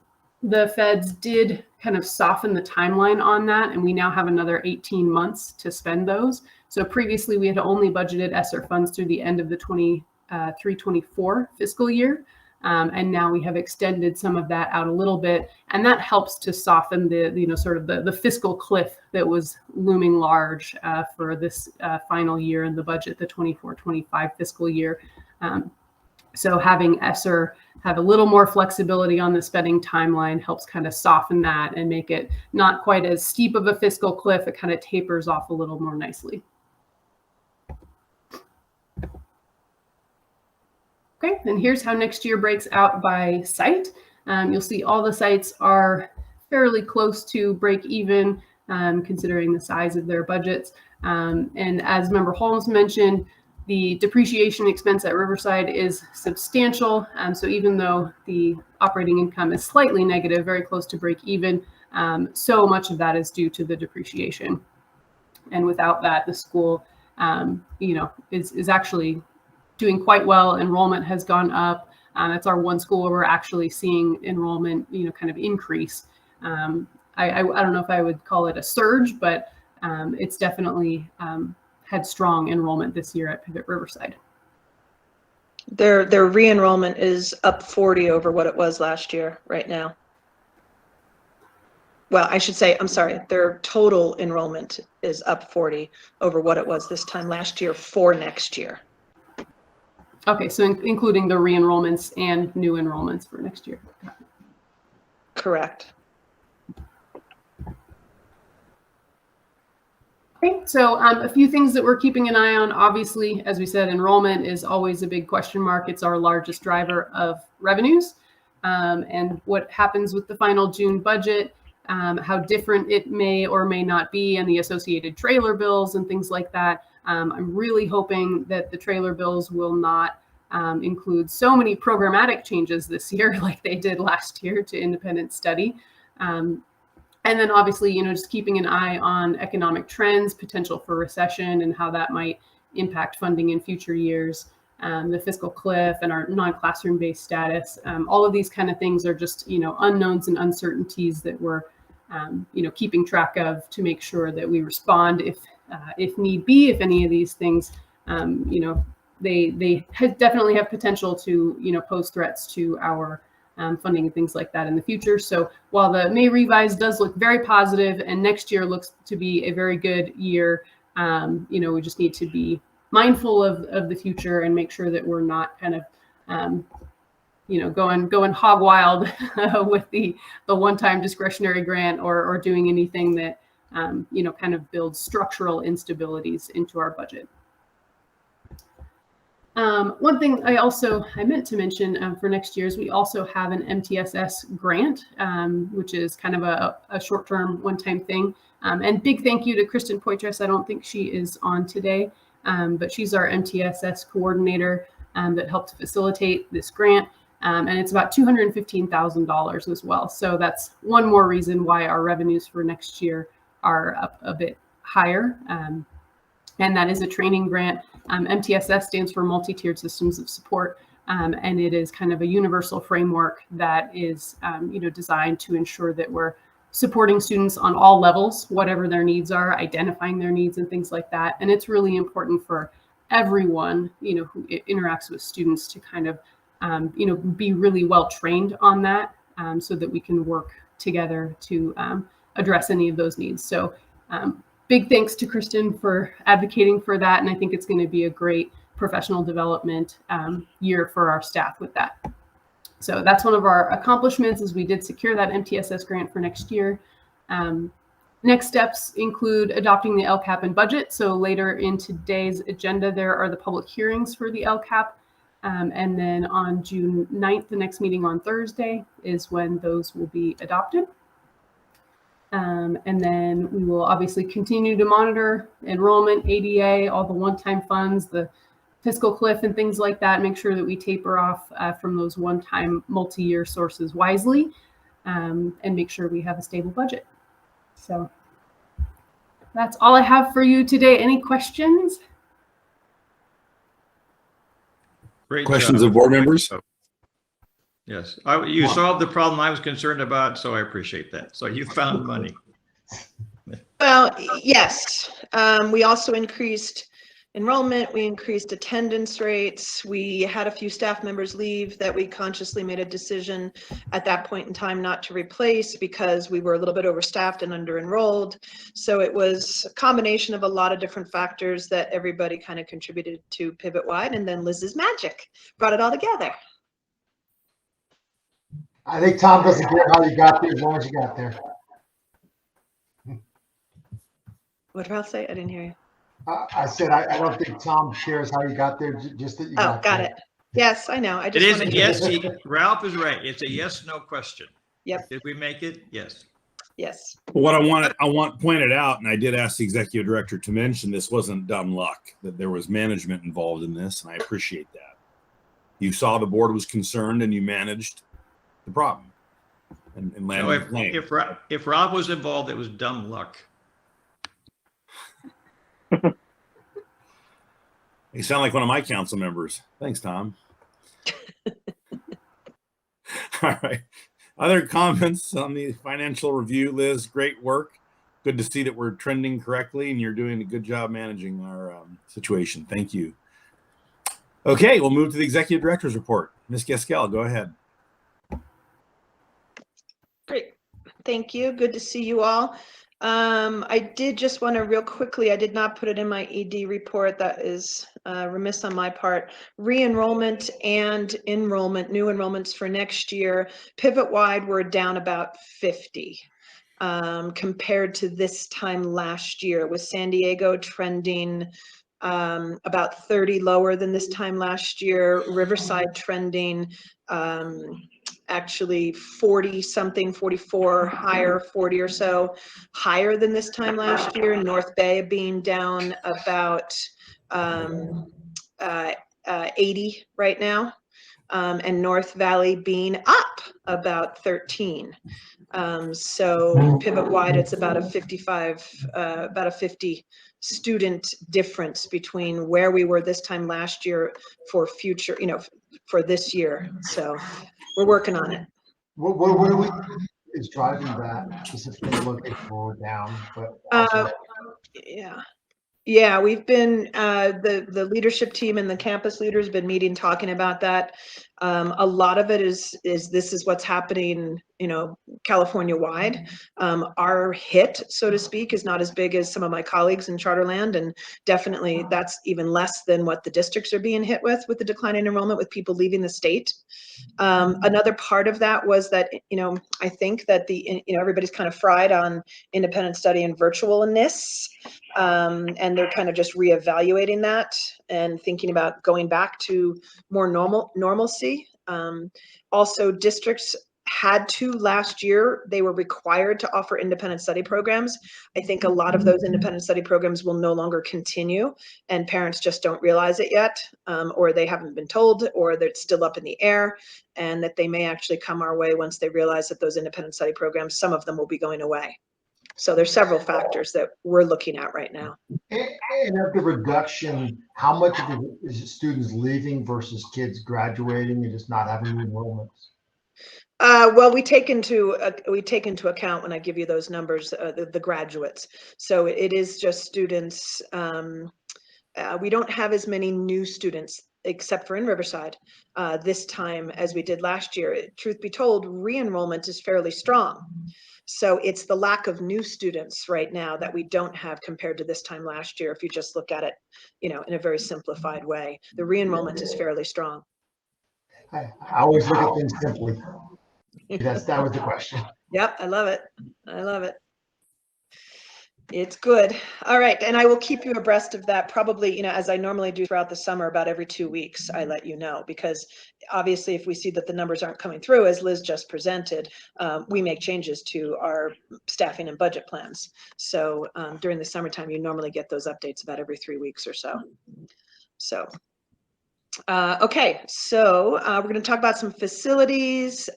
the feds did kind of soften the timeline on that, and we now have another 18 months to spend those. So previously we had only budgeted ESSER funds through the end of the 23-24 fiscal year. And now we have extended some of that out a little bit, and that helps to soften the, you know, sort of the fiscal cliff that was looming large for this final year in the budget, the 24-25 fiscal year. So having ESSER have a little more flexibility on the spending timeline helps kind of soften that and make it not quite as steep of a fiscal cliff. It kind of tapers off a little more nicely. Okay, and here's how next year breaks out by site. You'll see all the sites are fairly close to break even, considering the size of their budgets. And as Member Holmes mentioned, the depreciation expense at Riverside is substantial. So even though the operating income is slightly negative, very close to break even, so much of that is due to the depreciation. And without that, the school, you know, is actually doing quite well. Enrollment has gone up. That's our one school where we're actually seeing enrollment, you know, kind of increase. I don't know if I would call it a surge, but it's definitely had strong enrollment this year at Pivot Riverside. Their re-enrollment is up 40 over what it was last year right now. Well, I should say, I'm sorry, their total enrollment is up 40 over what it was this time last year for next year. Okay, so including the re-enrollments and new enrollments for next year. Correct. Okay, so a few things that we're keeping an eye on. Obviously, as we said, enrollment is always a big question mark. It's our largest driver of revenues. And what happens with the final June budget, how different it may or may not be, and the associated trailer bills and things like that. I'm really hoping that the trailer bills will not include so many programmatic changes this year like they did last year to independent study. And then obviously, you know, just keeping an eye on economic trends, potential for recession, and how that might impact funding in future years, the fiscal cliff and our non-classroom based status. All of these kind of things are just, you know, unknowns and uncertainties that we're, you know, keeping track of to make sure that we respond if need be, if any of these things, you know, they definitely have potential to, you know, pose threats to our funding and things like that in the future. So while the May revise does look very positive and next year looks to be a very good year, you know, we just need to be mindful of the future and make sure that we're not kind of, you know, going hog wild with the one-time discretionary grant or doing anything that, you know, kind of builds structural instabilities into our budget. One thing I meant to mention for next year is we also have an MTSS grant, which is kind of a short-term, one-time thing. And big thank you to Kristen Poitras. I don't think she is on today, but she's our MTSS coordinator that helped facilitate this grant. And it's about $215,000 as well. So that's one more reason why our revenues for next year are up a bit higher. And that is a training grant. MTSS stands for Multi-Tiered Systems of Support, and it is kind of a universal framework that is, designed to ensure that we're supporting students on all levels, whatever their needs are, identifying their needs and things like that. And it's really important for everyone, who interacts with students to kind of, be really well trained on that, so that we can work together to address any of those needs. So big thanks to Kristen for advocating for that. And I think it's going to be a great professional development year for our staff with that. So that's one of our accomplishments, is we did secure that MTSS grant for next year. Next steps include adopting the LCAP and budget. So later in today's agenda, there are the public hearings for the LCAP. And then on June 9th, the next meeting on Thursday, is when those will be adopted. And then we will obviously continue to monitor enrollment, ADA, all the one-time funds, the fiscal cliff and things like that, make sure that we taper off from those one-time multi-year sources wisely, and make sure we have a stable budget. So that's all I have for you today. Any questions? Great Questions job. of board members? Yes, you solved the problem I was concerned about, so I appreciate that. So you found money. Well, yes. We also increased enrollment. We increased attendance rates. We had a few staff members leave that we consciously made a decision at that point in time not to replace because we were a little bit overstaffed and under-enrolled. So it was a combination of a lot of different factors that everybody kind of contributed to Pivot-wide, and then Liz's magic brought it all together. I think Tom doesn't care how you got there as long as you got there. What did Ralph say? I didn't hear you. I said, I don't think Tom cares how you got there, just that you got Oh, got there. it. Yes, I know. I It just is, wanted to- yes, Ralph is right. It's a yes/no question. Yep. Did we make it? Yes. Yes. What I want pointed out, and I did ask the executive director to mention, this wasn't dumb luck, that there was management involved in this, and I appreciate that. You saw the board was concerned and you managed the problem and No, landed the plane. if Rob was involved, it was dumb luck. You sound like one of my council members. Thanks, Tom. All right. Other comments on the financial review, Liz? Great work. Good to see that we're trending correctly and you're doing a good job managing our situation. Thank you. Okay, we'll move to the executive director's report. Ms. Gaskell, go ahead. Great. Thank you. Good to see you all. I did just want to real quickly, I did not put it in my ED report. That is remiss on my part. Re-enrollment and enrollment, new enrollments for next year, Pivot-wide, we're down about 50 compared to this time last year, with San Diego trending about 30 lower than this time last year, Riverside trending actually 40 something, 44 higher, 40 or so higher than this time last year. North Bay being down about 80 right now, and North Valley being up about 13. So Pivot-wide, it's about a 50 student difference between where we were this time last year for future, for this year. So we're working on it. What is driving that specifically looking forward down? But also, Yeah, we've been, the leadership team and the campus leaders been meeting, talking about that. A lot of it is this is what's happening, California wide. Our hit, so to speak, is not as big as some of my colleagues in Charterland, and definitely that's even less than what the districts are being hit with the decline in enrollment, with people leaving the state. Another part of that was that, I think that everybody's kind of fried on independent study and virtualness, and they're kind of just reevaluating that. and thinking about going back to more normalcy. Also, districts had to last year, they were required to offer independent study programs. I think a lot of those independent study programs will no longer continue, and parents just don't realize it yet, or they haven't been told, or they're still up in the air, and that they may actually come our way once they realize that those independent study programs, some of them will be going away. So there's several factors that we're looking at right now. And of the reduction, how much of it is students leaving versus kids graduating and just not having new enrollments? Well, we take into account when I give you those numbers, the graduates. So it is just students. We don't have as many new students, except for in Riverside, this time as we did last year. Truth be told, re-enrollment is fairly strong. So it's the lack of new students right now that we don't have compared to this time last year. If you just look at it, in a very simplified way, the re-enrollment is fairly strong. I always look at things simply. That was the question. Yep, I love it. I love it. It's good. All right, and I will keep you abreast of that probably, as I normally do throughout the summer, about every 2 weeks, I let you know, because obviously if we see that the numbers aren't coming through, as Liz just presented, we make changes to our staffing and budget plans. So during the summertime, you normally get those updates about every 3 weeks or so. Okay, so we're going to talk about some facilities,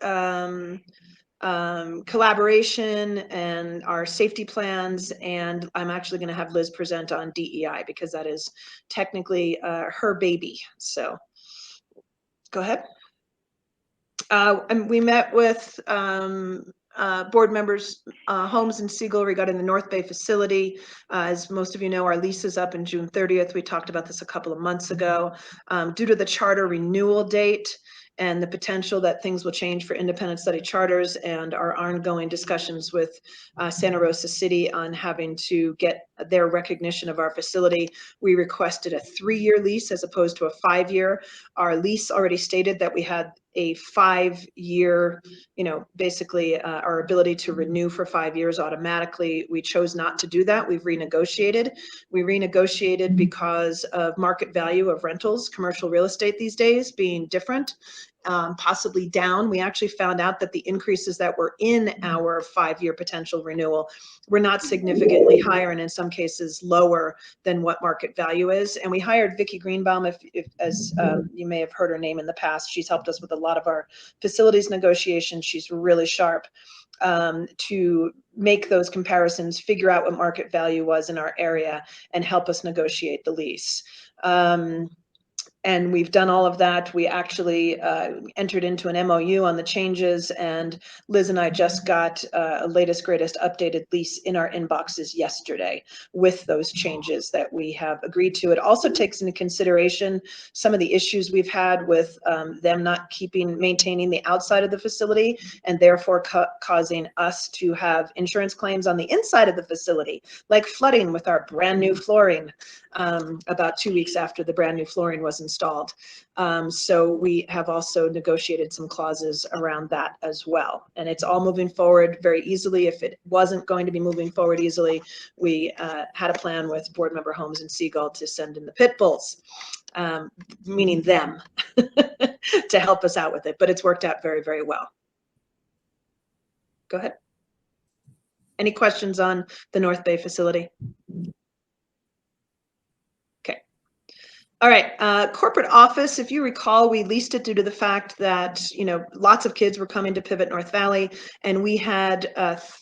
collaboration, and our safety plans. And I'm actually going to have Liz present on DEI because that is technically her baby. So go ahead. And we met with board members, Holmes and Siegel, regarding the North Bay facility. As most of you know, our lease is up in June 30th. We talked about this a couple of months ago. Due to the charter renewal date and the potential that things will change for independent study charters and our ongoing discussions with Santa Rosa City on having to get their recognition of our facility, we requested a 3-year lease as opposed to a 5-year. Our lease already stated that we had a 5-year, basically our ability to renew for 5 years automatically. We chose not to do that. We've renegotiated. We renegotiated because of market value of rentals, commercial real estate these days being different, possibly down. We actually found out that the increases that were in our 5-year potential renewal were not significantly higher, and in some cases lower than what market value is. And we hired Vicki Greenbaum, as you may have heard her name in the past. She's helped us with a lot of our facilities negotiations. She's really sharp to make those comparisons, figure out what market value was in our area, and help us negotiate the lease. And we've done all of that. We actually entered into an MOU on the changes, and Liz and I just got a latest, greatest updated lease in our inboxes yesterday with those changes that we have agreed to. It also takes into consideration some of the issues we've had with them not maintaining the outside of the facility, and therefore causing us to have insurance claims on the inside of the facility, like flooding with our brand new flooring about 2 weeks after the brand new flooring was installed. So we have also negotiated some clauses around that as well. And it's all moving forward very easily. If it wasn't going to be moving forward easily, we had a plan with board member Holmes and Siegel to send in the pit bulls, meaning them, to help us out with it. But it's worked out very, very well. Go ahead. Any questions on the North Bay facility? All right, corporate office, if you recall, we leased it due to the fact that, lots of kids were coming to Pivot North Valley, and we had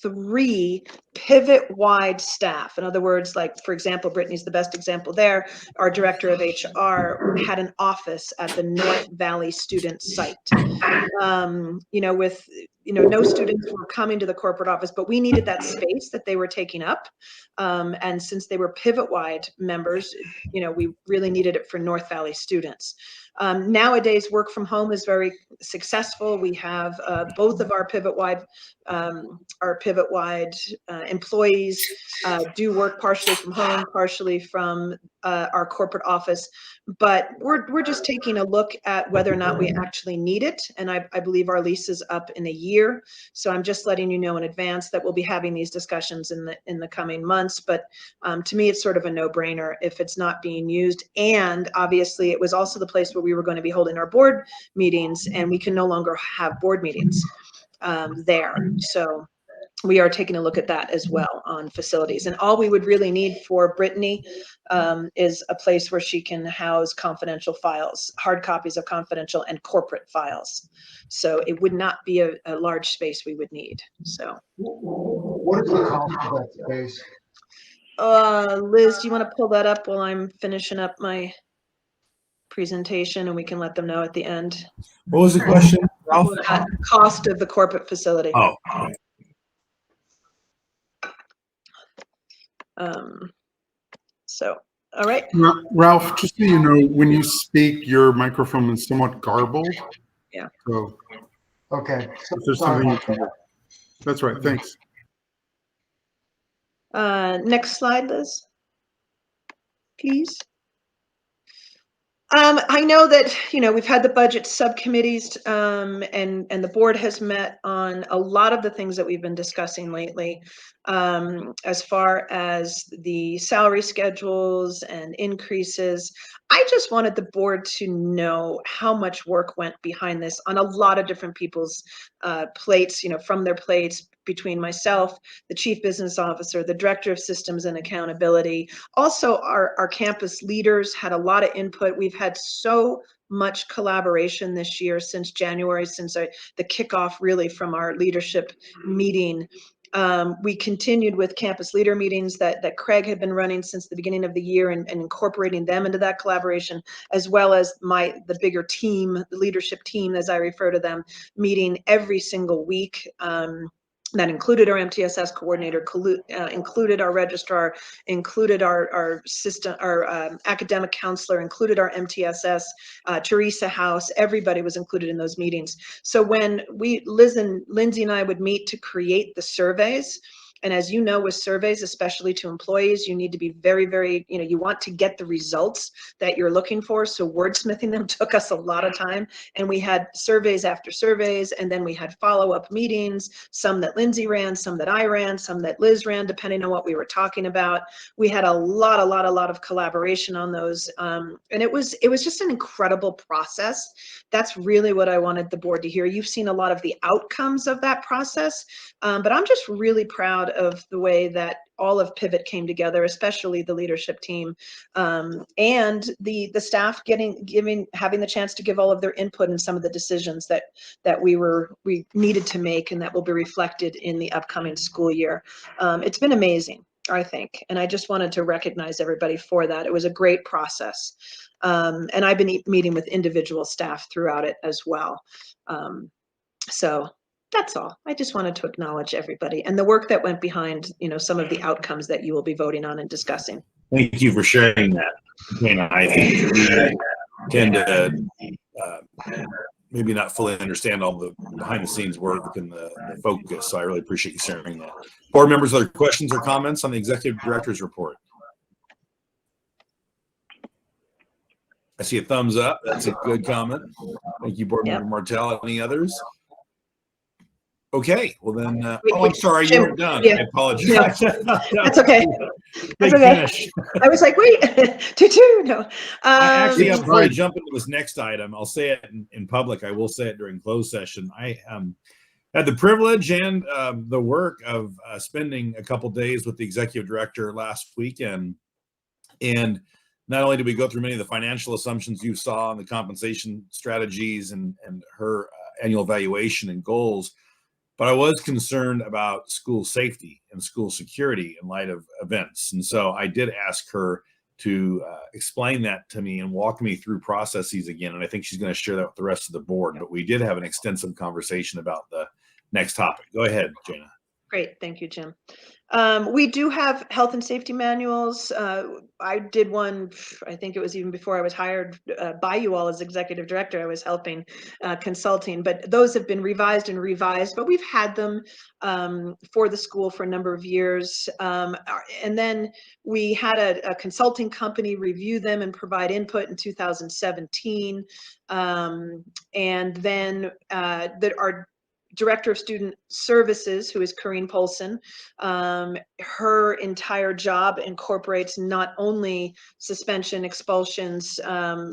3 pivot-wide staff. In other words, like, for example, Brittany's the best example there. Our director of HR had an office at the North Valley student site. With no students were coming to the corporate office, but we needed that space that they were taking up. And since they were pivot-wide members, we really needed it for North Valley students. Nowadays, work from home is very successful. We have both of our pivot-wide employees do work partially from home, partially from our corporate office. But we're just taking a look at whether or not we actually need it. And I believe our lease is up in a year. So I'm just letting you know in advance that we'll be having these discussions in the coming months. But to me, it's sort of a no-brainer if it's not being used. And obviously, it was also the place where we were going to be holding our board meetings, and we can no longer have board meetings there. So we are taking a look at that as well on facilities. And all we would really need for Brittany is a place where she can house confidential files, hard copies of confidential and corporate files. So it would not be a large space we would need. So What is the cost of that space? Liz, do you want to pull that up while I'm finishing up my presentation, and we can let them know at the end? What was the question, Ralph? Cost of the corporate facility. Oh, So, all right. Ralph, just so you know, when you speak, your microphone is somewhat garbled. Yeah. So Okay. if there's something you can do. That's right. Thanks. Next slide, Liz, please. I know that, we've had the budget subcommittees and the board has met on a lot of the things that we've been discussing lately, as far as the salary schedules and increases. I just wanted the board to know how much work went behind this on a lot of different people's plates, from their plates, between myself, the chief business officer, the director of systems and accountability. Also, our campus leaders had a lot of input. We've had so much collaboration this year since January, since the kickoff really from our leadership meeting. We continued with campus leader meetings that Craig had been running since the beginning of the year and incorporating them into that collaboration, as well as the bigger team, the leadership team, as I refer to them, meeting every single week. That included our MTSS coordinator, included our registrar, included our system, our academic counselor, included our MTSS, Teresa House. Everybody was included in those meetings. So when Lindsay and I would meet to create the surveys, and as you know, with surveys, especially to employees, you need to be very, very, you want to get the results that you're looking for. So wordsmithing them took us a lot of time. And we had surveys after surveys, and then we had follow-up meetings, some that Lindsay ran, some that I ran, some that Liz ran, depending on what we were talking about. We had a lot of collaboration on those. And it was just an incredible process. That's really what I wanted the board to hear. You've seen a lot of the outcomes of that process, but I'm just really proud of the way that all of Pivot came together, especially the leadership team, and the staff having the chance to give all of their input in some of the decisions that we needed to make, and that will be reflected in the upcoming school year. It's been amazing, I think, and I just wanted to recognize everybody for that. It was a great process, and I've been meeting with individual staff throughout it as well. So that's all. I just wanted to acknowledge everybody and the work that went behind, some of the outcomes that you will be voting on and discussing. thank you for sharing that, Dana. I think we tend to maybe not fully understand all the behind the scenes work and the focus. So I really appreciate you sharing that. Board members, other questions or comments on the executive director's report? I see a thumbs up. That's a good comment. Thank you, Board Member Martell. Any others? Okay, well then, I'm sorry, you weren't done. Yeah. I apologize. That's okay. That's okay. I was like, wait, no. Actually, before I jump into this next item, I'll say it in public. I will say it during closed session. I had the privilege and the work of spending a couple days with the executive director last weekend. And not only did we go through many of the financial assumptions you saw and the compensation strategies and her annual evaluation and goals, but I was concerned about school safety and school security in light of events. And so I did ask her to explain that to me and walk me through processes again. And I think she's going to share that with the rest of the board. But we did have an extensive conversation about the next topic. Go ahead, Jana. Great. Thank you, Jim. We do have health and safety manuals. I did one, I think it was even before I was hired by you all as executive director. I was helping consulting, but those have been revised and revised, but we've had them for the school for a number of years. And then we had a consulting company review them and provide input in 2017. And then our Director of Student Services, who is Corrine Polson, her entire job incorporates not only suspension, expulsions,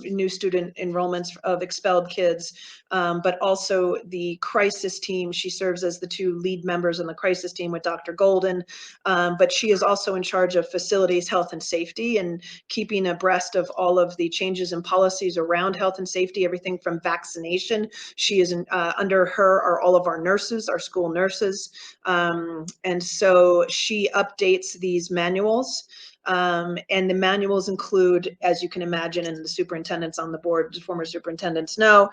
new student enrollments of expelled kids, but also the crisis team. She serves as the 2 lead members on the crisis team with Dr. Golden, but she is also in charge of facilities, health and safety, and keeping abreast of all of the changes and policies around health and safety, everything from vaccination. She is under her are all of our nurses, our school nurses. And so she updates these manuals. And the manuals include, as you can imagine, and the superintendents on the board, the former superintendents know,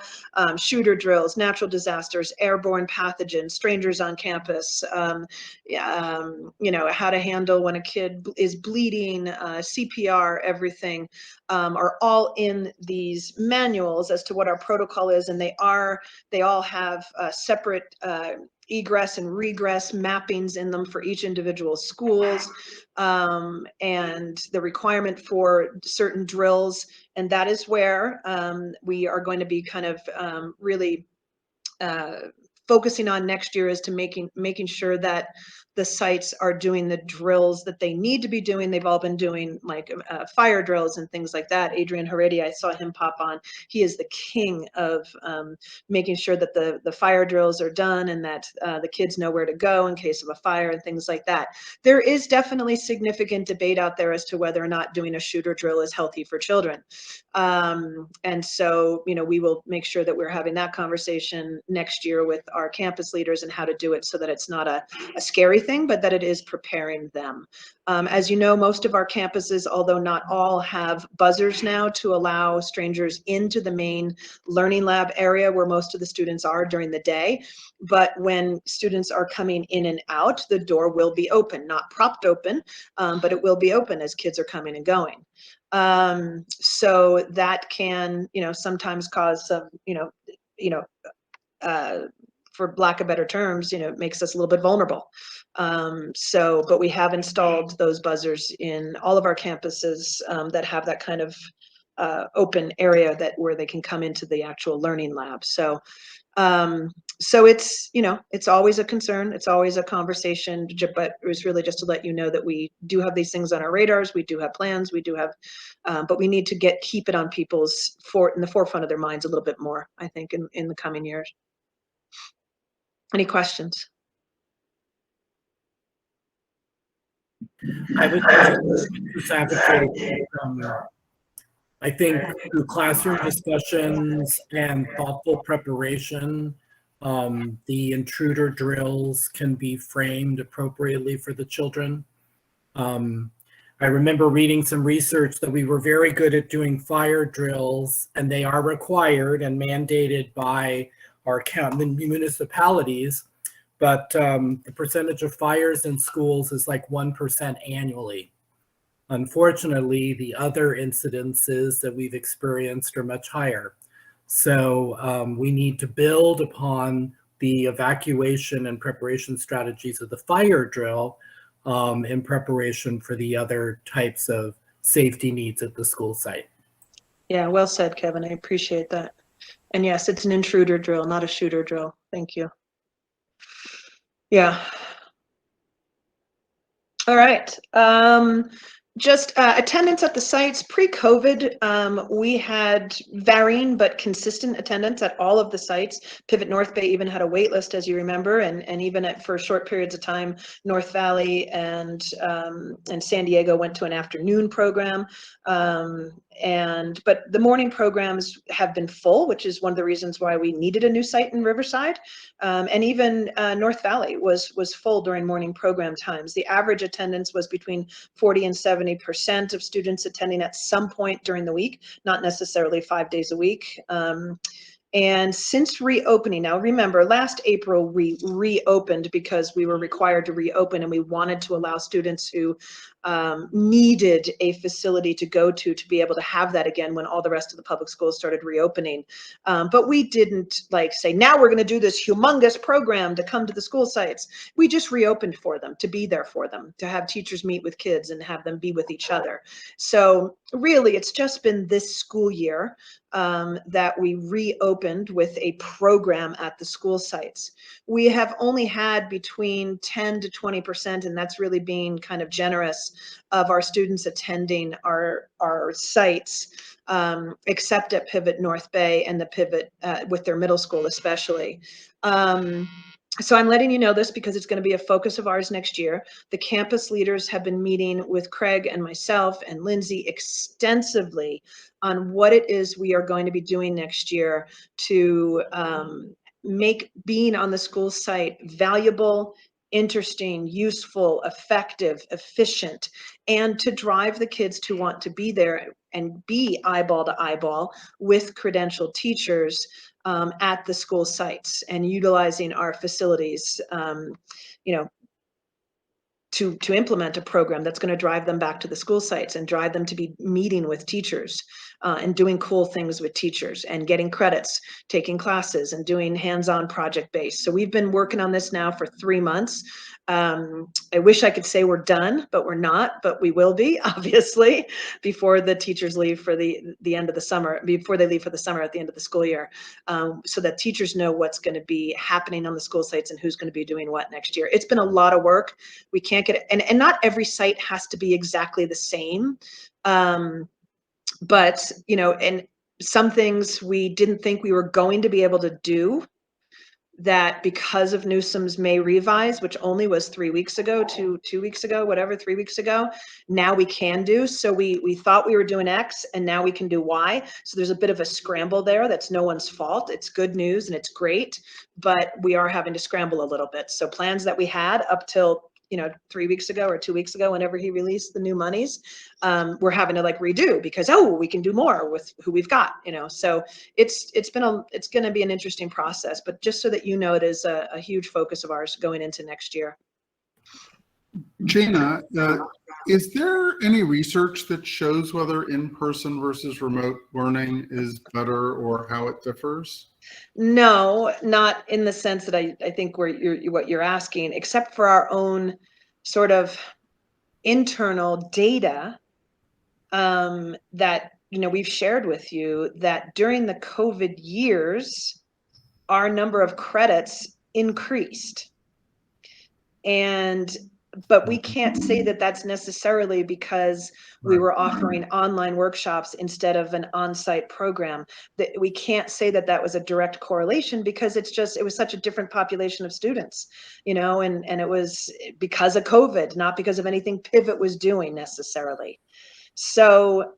shooter drills, natural disasters, airborne pathogens, strangers on campus, you know, how to handle when a kid is bleeding, CPR, everything, are all in these manuals as to what our protocol is. And they all have separate egress and regress mappings in them for each individual schools, and the requirement for certain drills. And that is where we are going to be kind of really focusing on next year, is to making sure that the sites are doing the drills that they need to be doing. They've all been doing like fire drills and things like that. Adrian Heredia, I saw him pop on. He is the king of making sure that the fire drills are done and that the kids know where to go in case of a fire and things like that. There is definitely significant debate out there as to whether or not doing a shooter drill is healthy for children. And so, you know, we will make sure that we're having that conversation next year with our campus leaders and how to do it so that it's not a scary thing, but that it is preparing them. As you know, most of our campuses, although not all, have buzzers now to allow strangers into the main learning lab area where most of the students are during the day. But when students are coming in and out, the door will be open, not propped open, but it will be open as kids are coming and going. So that can, you know, sometimes cause some, for lack of better terms, you know, it makes us a little bit vulnerable. But we have installed those buzzers in all of our campuses that have that kind of open area where they can come into the actual learning lab. So it's, you know, it's always a concern. It's always a conversation, but it was really just to let you know that we do have these things on our radars. We do have plans. We do have, but we need to keep it on people's in the forefront of their minds a little bit more, I think, in the coming years. Any questions? I would just advocate, I think through classroom discussions and thoughtful preparation, the intruder drills can be framed appropriately for the children. I remember reading some research that we were very good at doing fire drills, and they are required and mandated by our municipalities, but the percentage of fires in schools is like 1% annually. Unfortunately, the other incidences that we've experienced are much higher. So we need to build upon the evacuation and preparation strategies of the fire drill in preparation for the other types of safety needs at the school site. Yeah, well said, Kevin. I appreciate that. And yes, it's an intruder drill, not a shooter drill. Thank you. Yeah. All right. Just attendance at the sites. Pre-COVID, we had varying but consistent attendance at all of the sites. Pivot North Bay even had a wait list, as you remember, and even for short periods of time, North Valley and San Diego went to an afternoon program. But the morning programs have been full, which is one of the reasons why we needed a new site in Riverside. And even North Valley was full during morning program times. The average attendance was between 40 and 70% of students attending at some point during the week, not necessarily 5 days a week. And since reopening, now remember, last April we reopened because we were required to reopen, and we wanted to allow students who needed a facility to go to be able to have that again when all the rest of the public schools started reopening. But we didn't like say, now we're going to do this humongous program to come to the school sites. We just reopened for them, to be there for them, to have teachers meet with kids and have them be with each other. So really, it's just been this school year that we reopened with a program at the school sites. We have only had between 10 to 20%, and that's really being kind of generous, of our students attending our sites, except at Pivot North Bay and the Pivot with their middle school especially. So I'm letting you know this because it's going to be a focus of ours next year. The campus leaders have been meeting with Craig and myself and Lindsay extensively on what it is we are going to be doing next year to make being on the school site valuable, interesting, useful, effective, efficient, and to drive the kids to want to be there and be eyeball to eyeball with credentialed teachers at the school sites and utilizing our facilities, to implement a program that's going to drive them back to the school sites and drive them to be meeting with teachers and doing cool things with teachers and getting credits, taking classes and doing hands-on project-based. So we've been working on this now for 3 months. I wish I could say we're done, but we're not, but we will be, obviously, before the teachers leave for the end of the summer, before they leave for the summer at the end of the school year, so that teachers know what's going to be happening on the school sites and who's going to be doing what next year. It's been a lot of work. We can't get it, and not every site has to be exactly the same. But, and some things we didn't think we were going to be able to do, that because of Newsom's May revise, which only was 3 weeks ago, 2 weeks ago, whatever, 3 weeks ago, now we can do. So we thought we were doing X and now we can do Y. So there's a bit of a scramble there. That's no one's fault. It's good news and it's great, but we are having to scramble a little bit. So plans that we had up till 3 weeks ago or 2 weeks ago, whenever he released the new monies, we're having to redo because, we can do more with who we've got, so it's going to be an interesting process, but just so that it is a huge focus of ours going into next year. Jana, is there any research that shows whether in-person versus remote learning is better or how it differs? No, not in the sense that I think what you're asking, except for our own sort of internal data that we've shared with you, that during the COVID years, our number of credits increased. But we can't say that that's necessarily because we were offering online workshops instead of an on-site program. That we can't say that that was a direct correlation because it was such a different population of students, and it was because of COVID, not because of anything Pivot was doing necessarily. So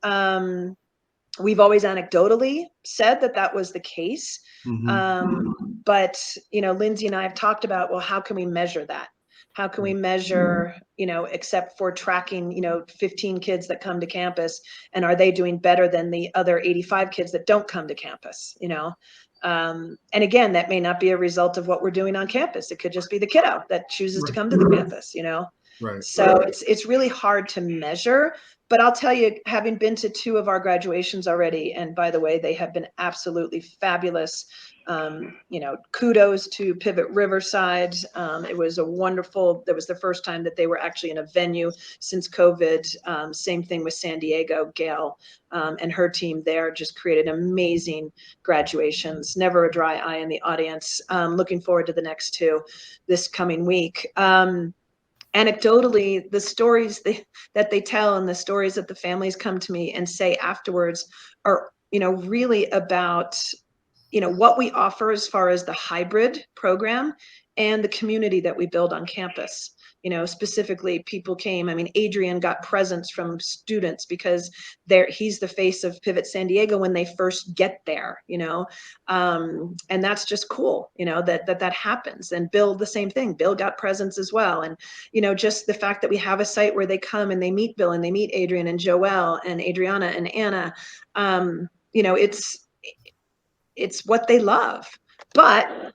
we've always anecdotally said that that was the case. But, Lindsay and I have talked about, well, how can we measure that? How can we measure, except for tracking, 15 kids that come to campus, and are they doing better than the other 85 kids that don't come to campus, and again, that may not be a result of what we're doing on campus. It could just be the kiddo that chooses to come to the campus, Right. So it's really hard to measure, but I'll tell you, having been to 2 of our graduations already, and by the way, they have been absolutely fabulous. Kudos to Pivot Riverside. It was that was the first time that they were actually in a venue since COVID. Same thing with San Diego. Gail and her team there just created amazing graduations. Never a dry eye in the audience. Looking forward to the next 2 this coming week. Anecdotally, the stories that they tell and the stories that the families come to me and say afterwards are, really about what we offer as far as the hybrid program and the community that we build on campus. Specifically, people came. Adrian got presents from students because he's the face of Pivot San Diego when they first get there, and that's just cool, that happens. And Bill, the same thing. Bill got presents as well. And, just the fact that we have a site where they come and they meet Bill and they meet Adrian and Joelle and Adriana and Anna, it's what they love, but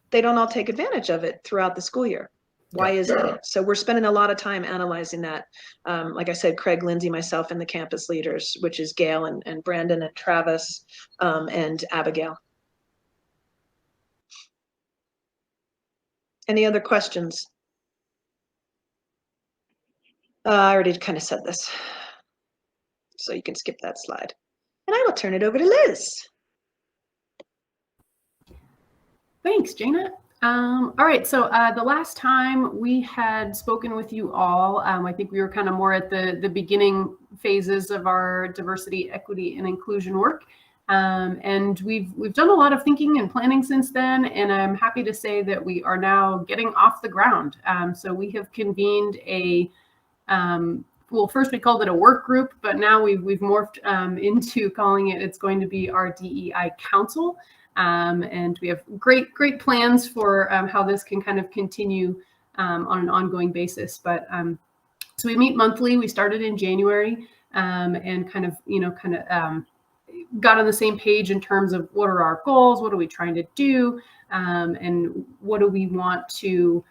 they don't all take advantage of it throughout the school year. Why is that? So we're spending a lot of time analyzing that. Like I said, Craig, Lindsay, myself, and the campus leaders, which is Gail and Brandon and Travis and Abigail. Any other questions? I already kind of said this, so you can skip that slide. And I will turn it over to Liz. Thanks, Jana. All right, so the last time we had spoken with you all, I think we were kind of more at the beginning phases of our diversity, equity, and inclusion work. And we've done a lot of thinking and planning since then, and I'm happy to say that we are now getting off the ground. So we have convened a, well, first we called it a work group, but now we've morphed into calling it, it's going to be our DEI Council. And we have great plans for how this can kind of continue on an ongoing basis. But so we meet monthly. We started in January and kind of got on the same page in terms of what are our goals, what are we trying to do, and what do we want to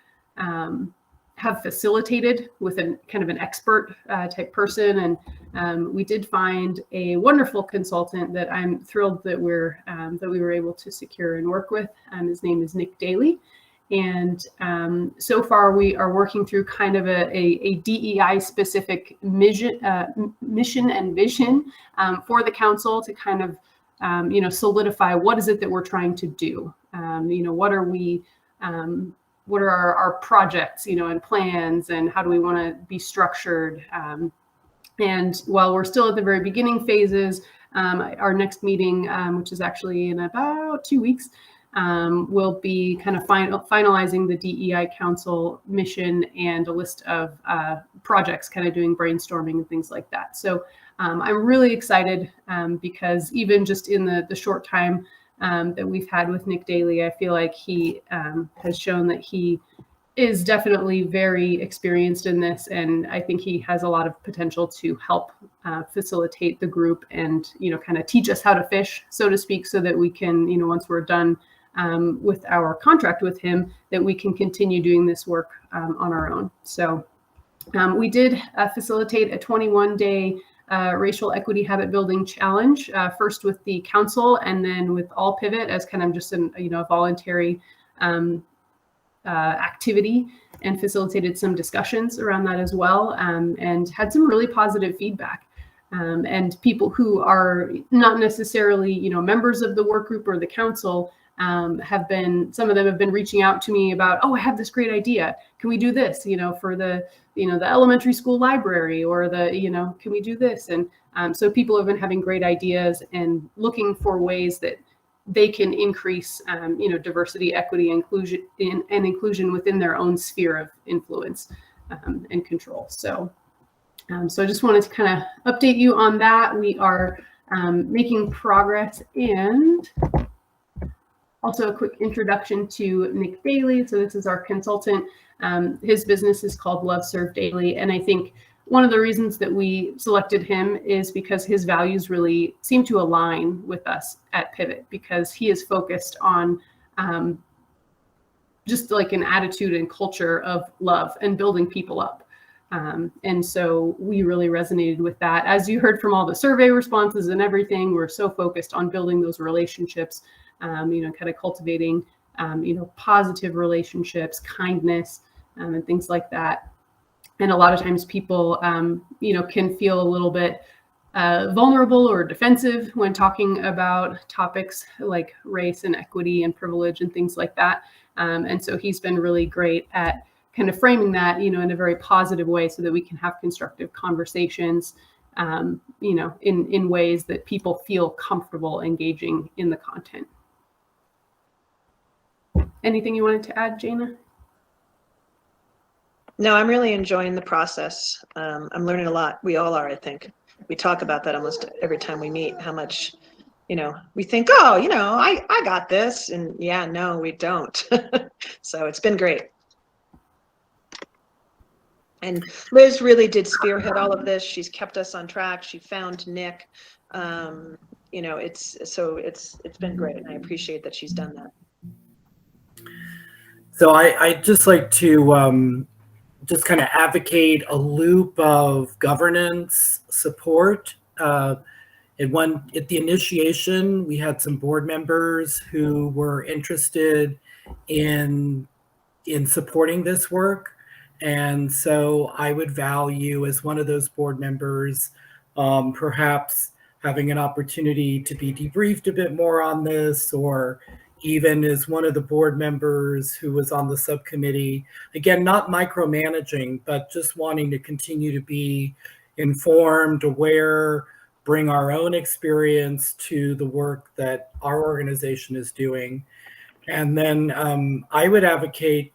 have facilitated with an kind of an expert type person. And we did find a wonderful consultant that I'm thrilled that we were able to secure and work with. His name is Nick Daly. And so far we are working through kind of a DEI specific mission and vision for the council to kind of solidify what is it that we're trying to do. What are we what are our projects, and plans, and how do we want to be structured? And while we're still at the very beginning phases, our next meeting, which is actually in about 2 weeks, will be kind of finalizing the DEI Council mission and a list of projects, kind of doing brainstorming and things like that. So I'm really excited because even just in the short time that we've had with Nick Daly, I feel like he has shown that he is definitely very experienced in this, and I think he has a lot of potential to help facilitate the group and kind of teach us how to fish, so to speak, so that we can once we're done with our contract with him, that we can continue doing this work on our own. So we did facilitate a 21-day racial equity habit building challenge, first with the council and then with All Pivot as kind of just a voluntary activity, and facilitated some discussions around that as well, and had some really positive feedback. And people who are not necessarily members of the work group or the council some of them have been reaching out to me about, oh, I have this great idea. Can we do this, for the elementary school library, or can we do this? And so people have been having great ideas and looking for ways that they can increase, diversity, equity, inclusion within their own sphere of influence and control. So I just wanted to kind of update you on that. We are making progress, and also a quick introduction to Nick Daly. So this is our consultant. His business is called Love Serve Daily. And I think one of the reasons that we selected him is because his values really seem to align with us at Pivot, because he is focused on just like an attitude and culture of love and building people up. And so we really resonated with that. As you heard from all the survey responses and everything, we're so focused on building those relationships, kind of cultivating, positive relationships, kindness, and things like that. And a lot of times people, can feel a little bit vulnerable or defensive when talking about topics like race and equity and privilege and things like that. And so he's been really great at kind of framing that, in a very positive way, so that we can have constructive conversations, in ways that people feel comfortable engaging in the content. Anything you wanted to add, Jana? No, I'm really enjoying the process. I'm learning a lot. We all are, I think. We talk about that almost every time we meet, how much, we think, oh, I got this. And yeah, no, we don't. So it's been great. And Liz really did spearhead all of this. She's kept us on track. She found Nick. You know, it's been great, and I appreciate that she's done that. So I'd just like to just kind of advocate a loop of governance support. At the initiation, we had some board members who were interested in supporting this work. And so I would value, as one of those board members, perhaps having an opportunity to be debriefed a bit more on this, or even as one of the board members who was on the subcommittee, again, not micromanaging, but just wanting to continue to be informed, aware, bring our own experience to the work that our organization is doing. And then I would advocate,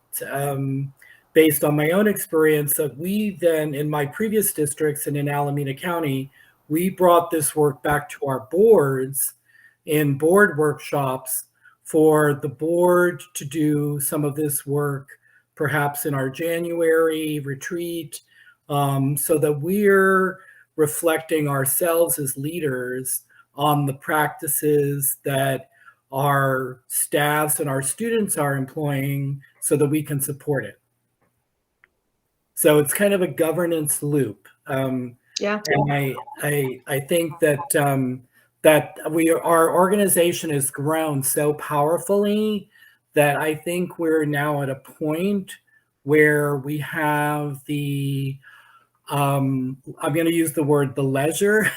based on my own experience, that we then, in my previous districts and in Alameda County, we brought this work back to our boards in board workshops for the board to do some of this work, perhaps in our January retreat, so that we're reflecting ourselves as leaders on the practices that our staffs and our students are employing so that we can support it. So it's kind of a governance loop. Yeah. And I think that that our organization has grown so powerfully that I think we're now at a point where we have the I'm going to use the word the leisure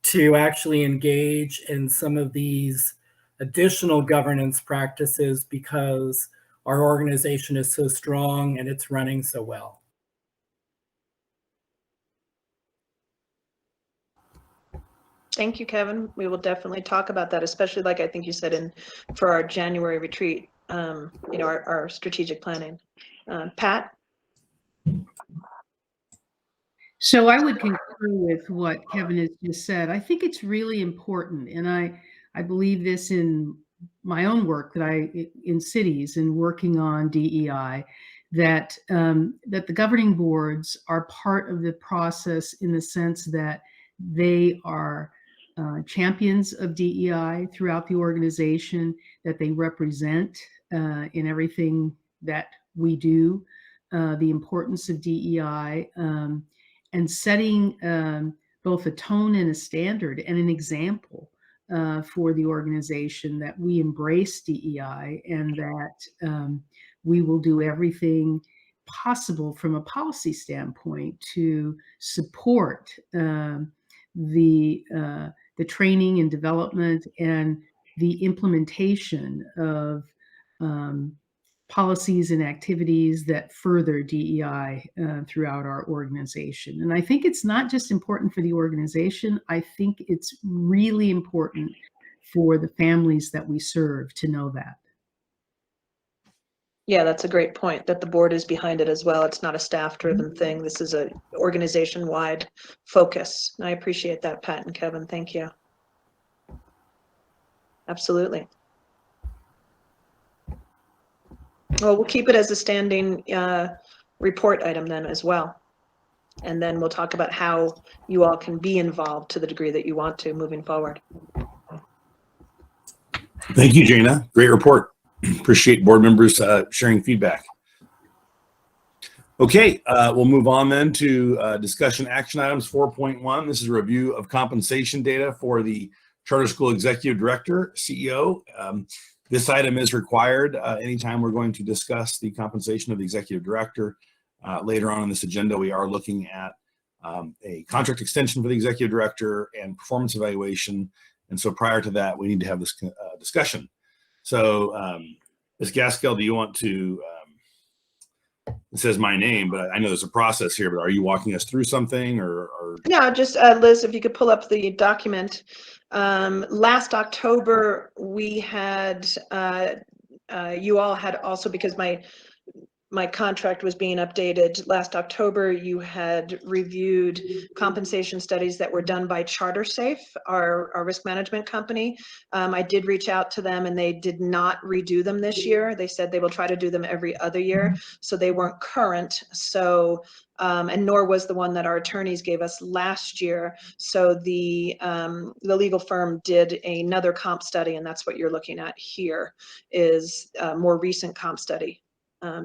to actually engage in some of these additional governance practices because our organization is so strong and it's running so well. Thank you, Kevin. We will definitely talk about that, especially like I think you said for our January retreat, you know, our strategic planning. Pat? So I would concur with what Kevin has just said. I think it's really important, and I believe this in my own work that in cities and working on DEI, that that the governing boards are part of the process in the sense that they are champions of DEI throughout the organization, that they represent in everything that we do the importance of DEI, and setting both a tone and a standard and an example for the organization that we embrace DEI and that we will do everything possible from a policy standpoint to support the training and development and the implementation of policies and activities that further DEI throughout our organization. And I think it's not just important for the organization, I think it's really important for the families that we serve to know that. Yeah, that's a great point, that the board is behind it as well. It's not a staff-driven thing. This is an organization-wide focus. And I appreciate that, Pat and Kevin. Thank you. Absolutely. Well, we'll keep it as a standing report item then as well. And then we'll talk about how you all can be involved to the degree that you want to moving forward. Thank you, Jana. Great report. Appreciate board members sharing feedback. Okay, we'll move on then to discussion action items 4.1. This is a review of compensation data for the Charter School Executive Director, CEO. This item is required anytime we're going to discuss the compensation of the Executive Director. Later on in this agenda, we are looking at a contract extension for the Executive Director and performance evaluation. And so prior to that, we need to have this discussion. So Ms. Gaskell, do you want to, it says my name, but I know there's a process here, but are you walking us through something or? No, just Liz, if you could pull up the document. Last October, we had, you all had also, because my contract was being updated. Last October, you had reviewed compensation studies that were done by CharterSafe, our risk management company. I did reach out to them and they did not redo them this year. They said they will try to do them every other year. So they weren't current. So, and nor was the one that our attorneys gave us last year. So the legal firm did another comp study, and that's what you're looking at here is a more recent comp study.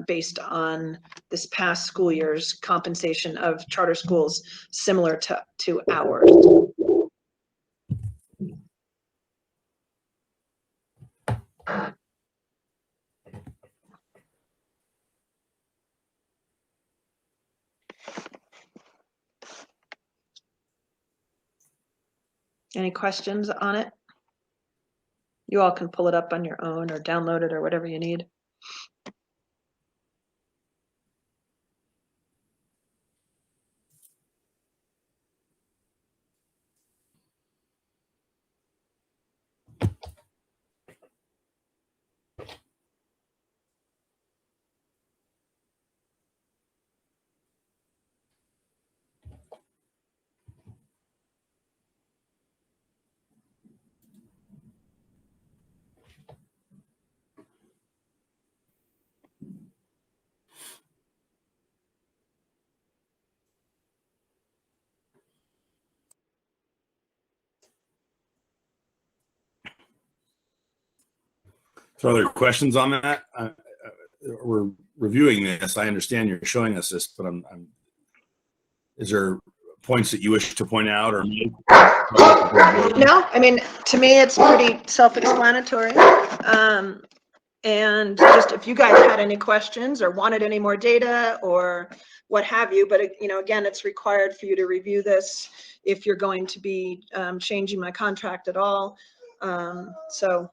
Based on this past school year's compensation of charter schools similar to ours. Any questions on it? You all can pull it up on your own or download it or whatever you need. So, other questions on that? We're reviewing this. I understand you're showing us this, but is there points that you wish to point out or make? No, I mean, to me, it's pretty self-explanatory. And just if you guys had any questions or wanted any more data or what have you, but you know, again, it's required for you to review this if you're going to be changing my contract at all. So,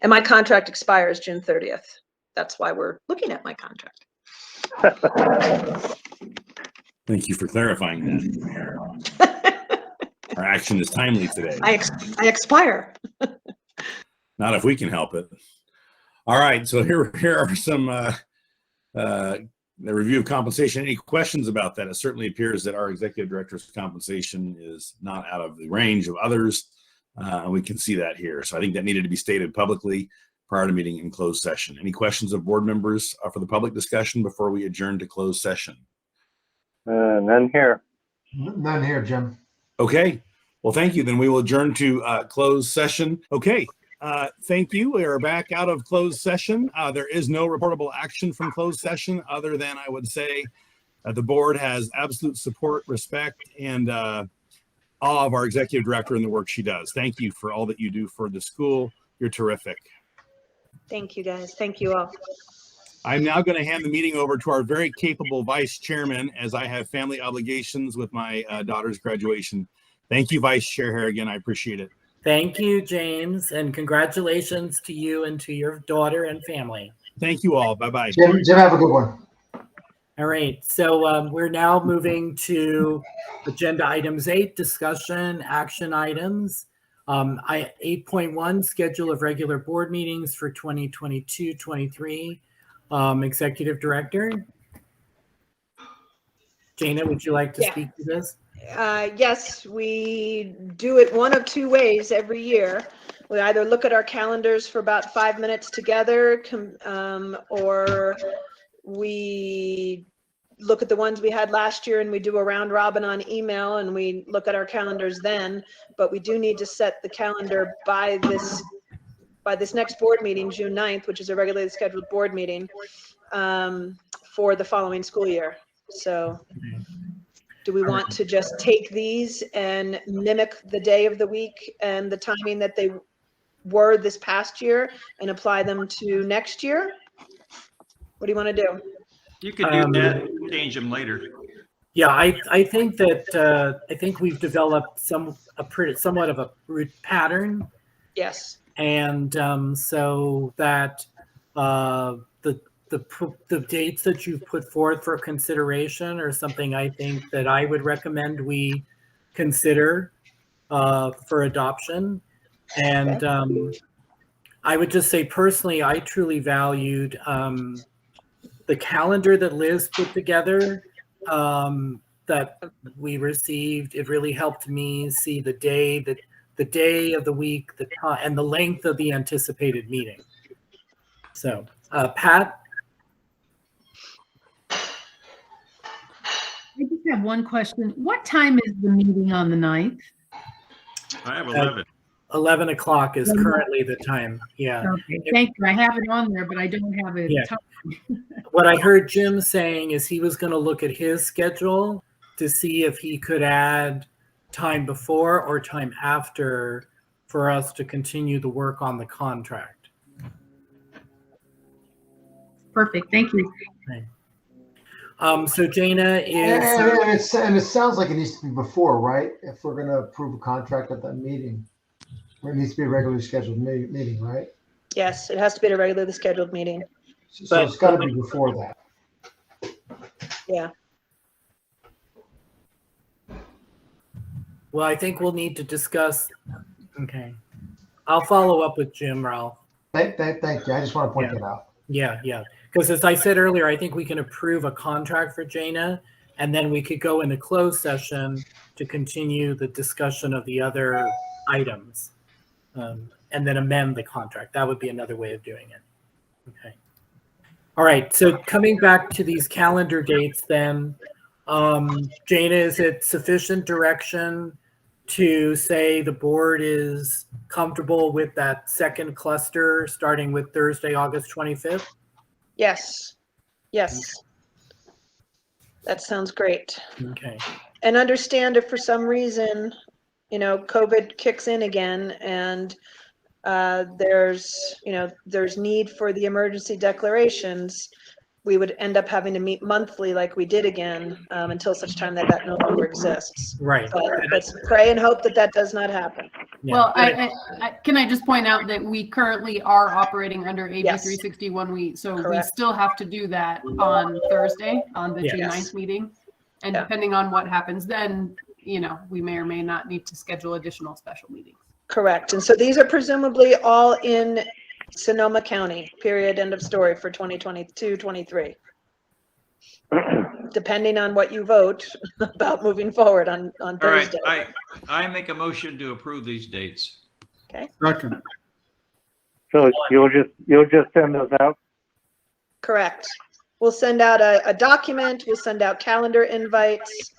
and my contract expires June 30th. That's why we're looking at my contract. Thank you for clarifying that. Our action is timely today. I expire. Not if we can help it. All right, so here are some the review of compensation. Any questions about that? It certainly appears that our executive director's compensation is not out of the range of others. And we can see that here. So I think that needed to be stated publicly prior to meeting in closed session. Any questions of board members for the public discussion before we adjourn to closed session? None here. None here, Jim. Okay. Well, thank you. Then we will adjourn to closed session. Okay. Thank you. We are back out of closed session. There is no reportable action from closed session other than I would say the board has absolute support, respect, and awe of our executive director and the work she does. Thank you for all that you do for the school. You're terrific. Thank you, guys. Thank you all. I'm now going to hand the meeting over to our very capable vice chairman as I have family obligations with my daughter's graduation. Thank you, Vice Chair Harrigan. I appreciate it. Thank you, James, and congratulations to you and to your daughter and family. Thank you all. Bye-bye. Jim, have a good one. All right, so we're now moving to agenda items 8, discussion action items. 8.1, schedule of regular board meetings for 2022-23. Executive Director. Jana, would you like to speak to this? Yes, we do it one of two ways every year. We either look at our calendars for about 5 minutes together, or we look at the ones we had last year and we do a round robin on email and we look at our calendars then. But we do need to set the calendar by this next board meeting, June 9th, which is a regularly scheduled board meeting for the following school year. So do we want to just take these and mimic the day of the week and the timing that they were this past year and apply them to next year? What do you want to do? You could do that, change them later. Yeah, I think that I think we've developed somewhat of a root pattern. Yes. And so that the dates that you've put forth for consideration are something I think that I would recommend we consider for adoption. And I would just say personally, I truly valued the calendar that Liz put together that we received. It really helped me see the day of the week, the time, and the length of the anticipated meeting. So, Pat? I just have one question. What time is the meeting on the 9th? I have 11. 11 o'clock is currently the time. Yeah. Okay, thank you. I have it on there, but I don't have it. Yeah. What I heard Jim saying is he was going to look at his schedule to see if he could add time before or time after for us to continue the work on the contract. Perfect. Thank you. Okay. So Jana is. And it sounds like it needs to be before, right? If we're going to approve a contract at that meeting, or it needs to be a regularly scheduled meeting, right? Yes, it has to be a regularly scheduled meeting. So it's got to be before that. Yeah. Well, I think we'll need to discuss. Okay. I'll follow up with Jim, Ralph. Thank you. I just want to point that out. Yeah. Because as I said earlier, I think we can approve a contract for Jana, and then we could go into closed session to continue the discussion of the other items, and then amend the contract. That would be another way of doing it. Okay. All right. So coming back to these calendar dates then, Jana, is it sufficient direction to say the board is comfortable with that second cluster starting with Thursday, August 25th? Yes. That sounds great. Okay. And understand if for some reason, COVID kicks in again and there's need for the emergency declarations, we would end up having to meet monthly like we did again until such time that no longer exists. Right. But let's pray and hope that does not happen. Yeah. Well, can I just point out that we currently are operating under AB 361. So we Correct. still have to do that on Thursday, on the June Yes. 9th meeting. And Yeah. depending on what happens then, we may or may not need to schedule additional special meetings. Correct. And so these are presumably all in Sonoma County, period, end of story for 2022-23. Depending on what you vote about moving forward on All right, Thursday. I make a motion to approve these dates. Second. So you'll just send those out? Correct. We'll send out a document, we'll send out calendar invites,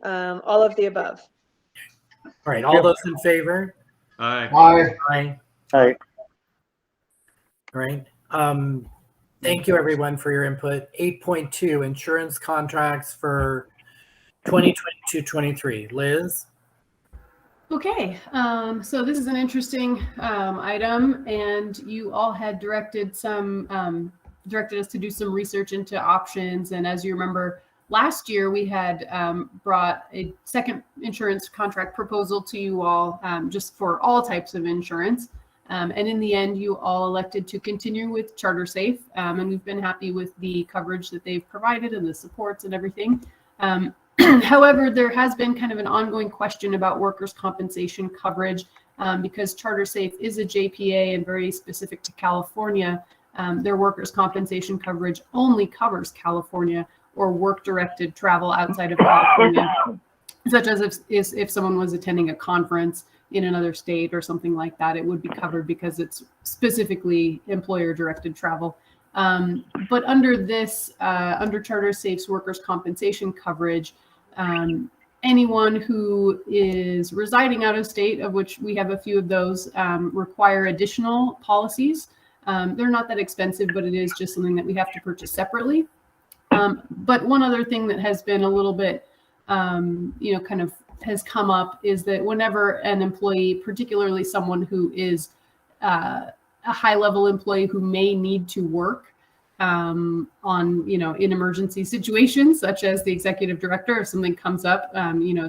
all of the above. All right. All those in favor? Aye. Aye. Aye. All right. Thank you everyone for your input. 8.2 insurance contracts for 2022-23. Liz? Okay, so this is an interesting item, and you all had directed us to do some research into options. And as you remember, last year we had brought a second insurance contract proposal to you all, just for all types of insurance. And in the end, you all elected to continue with CharterSafe, and we've been happy with the coverage that they've provided and the supports and everything. However, there has been kind of an ongoing question about workers' compensation coverage because CharterSafe is a JPA and very specific to California. Their workers' compensation coverage only covers California or work-directed travel outside of California, such as if someone was attending a conference in another state or something like that, it would be covered because it's specifically employer-directed travel. But under this, under CharterSafe's workers' compensation coverage, anyone who is residing out of state, of which we have a few of those, require additional policies. They're not that expensive, but it is just something that we have to purchase separately. But one other thing that has been a little bit, kind of has come up is that whenever an employee, particularly someone who is a high-level employee who may need to work in emergency situations, such as the executive director, if something comes up,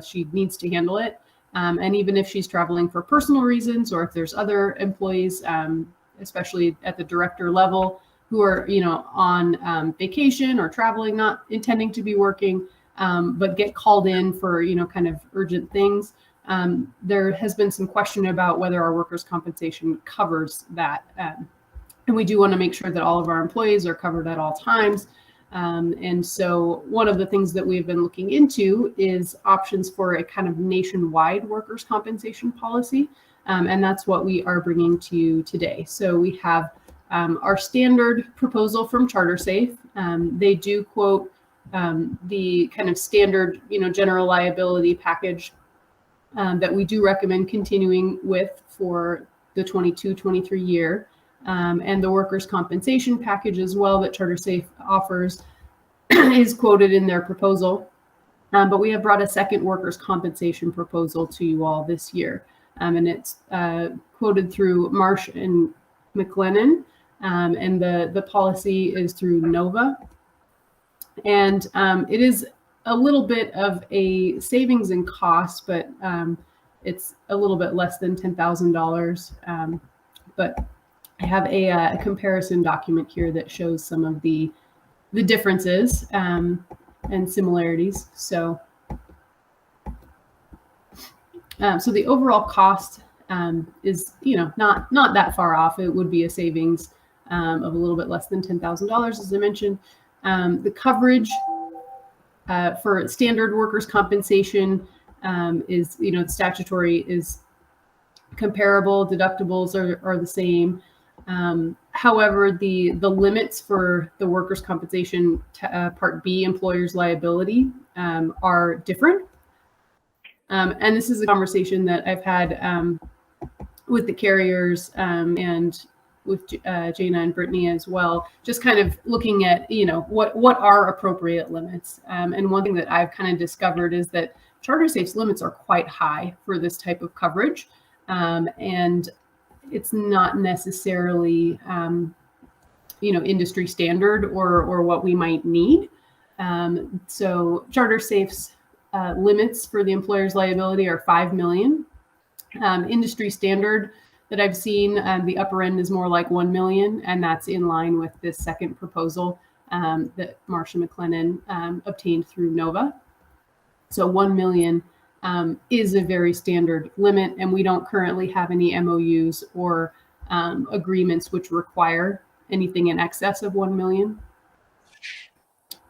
she needs to handle it. And even if she's traveling for personal reasons, or if there's other employees, especially at the director level, who are, on vacation or traveling, not intending to be working, but get called in for, kind of urgent things. There has been some question about whether our workers' compensation covers that. And we do want to make sure that all of our employees are covered at all times. And so one of the things that we've been looking into is options for a kind of nationwide workers' compensation policy. And that's what we are bringing to you today. So we have our standard proposal from CharterSafe. They do quote the kind of standard, general liability package that we do recommend continuing with for the 22-23 year. And the workers' compensation package as well that CharterSafe offers is quoted in their proposal. But we have brought a second workers' compensation proposal to you all this year. And it's quoted through Marsh and McLennan, and the policy is through NOVA. And it is a little bit of a savings in cost, but it's a little bit less than $10,000. But I have a comparison document here that shows some of the differences and similarities. So the overall cost is, not that far off. It would be a savings of a little bit less than $10,000, as I mentioned. The coverage for standard workers' compensation is, the statutory is comparable. Deductibles are the same. However, the limits for the workers' compensation Part B employer's liability are different. And this is a conversation that I've had with the carriers and with Jana and Brittany as well, just kind of looking at, what are appropriate limits. And one thing that I've kind of discovered is that CharterSafe's limits are quite high for this type of coverage. And it's not necessarily, industry standard or what we might need. So CharterSafe's limits for the employer's liability are $5 million. Industry standard that I've seen, the upper end is more like 1 million, and that's in line with this second proposal that Marsh and McLennan obtained through NOVA. So 1 million is a very standard limit, and we don't currently have any MOUs or agreements which require anything in excess of 1 million.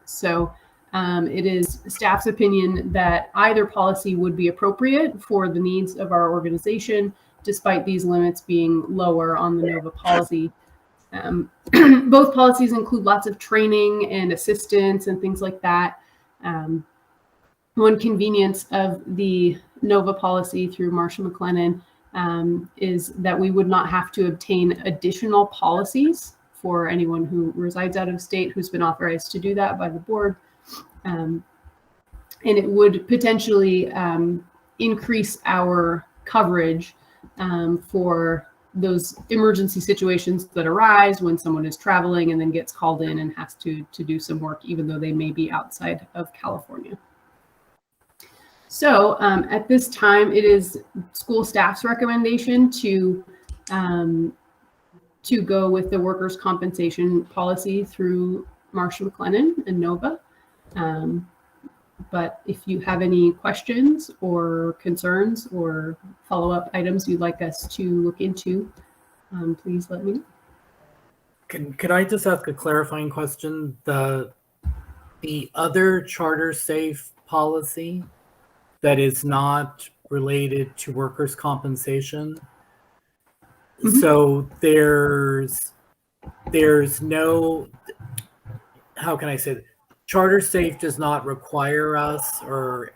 So it is staff's opinion that either policy would be appropriate for the needs of our organization, despite these limits being lower on the NOVA policy. Both policies include lots of training and assistance and things like that. One convenience of the NOVA policy through Marsh and McLennan is that we would not have to obtain additional policies for anyone who resides out of state who's been authorized to do that by the board. And it would potentially increase our coverage for those emergency situations that arise when someone is traveling and then gets called in and has to do some work, even though they may be outside of California. So at this time, it is school staff's recommendation to go with the workers' compensation policy through Marsh & McLennan and NOVA. But if you have any questions or concerns or follow-up items you'd like us to look into, please let me know. Can I just ask a clarifying question? The other CharterSafe policy that is not related to workers' compensation. Mm-hmm. So there's no, how can I say that? CharterSafe does not require us are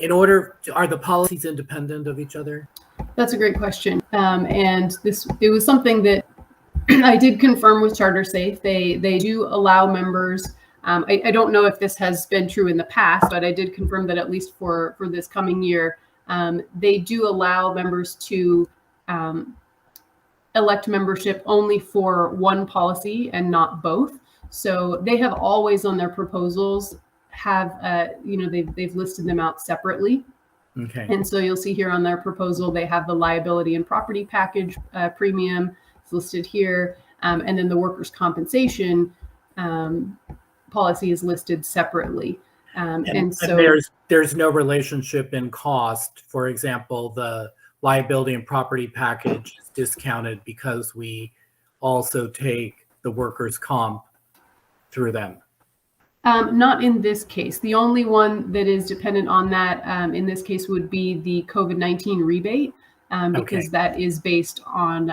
the policies independent of each other? That's a great question. And it was something that I did confirm with CharterSafe. They do allow members. I don't know if this has been true in the past, but I did confirm that at least for this coming year, they do allow members to elect membership only for one policy and not both. So they have always on their proposals they've listed them out separately. Okay. And so you'll see here on their proposal, they have the liability and property package premium is listed here. And then the workers' compensation policy is listed separately. And so there's no relationship in cost. For example, the liability and property package is discounted because we also take the workers' comp through them. Not in this case. The only one that is dependent on that in this case would be the COVID-19 rebate, because Okay. that is based on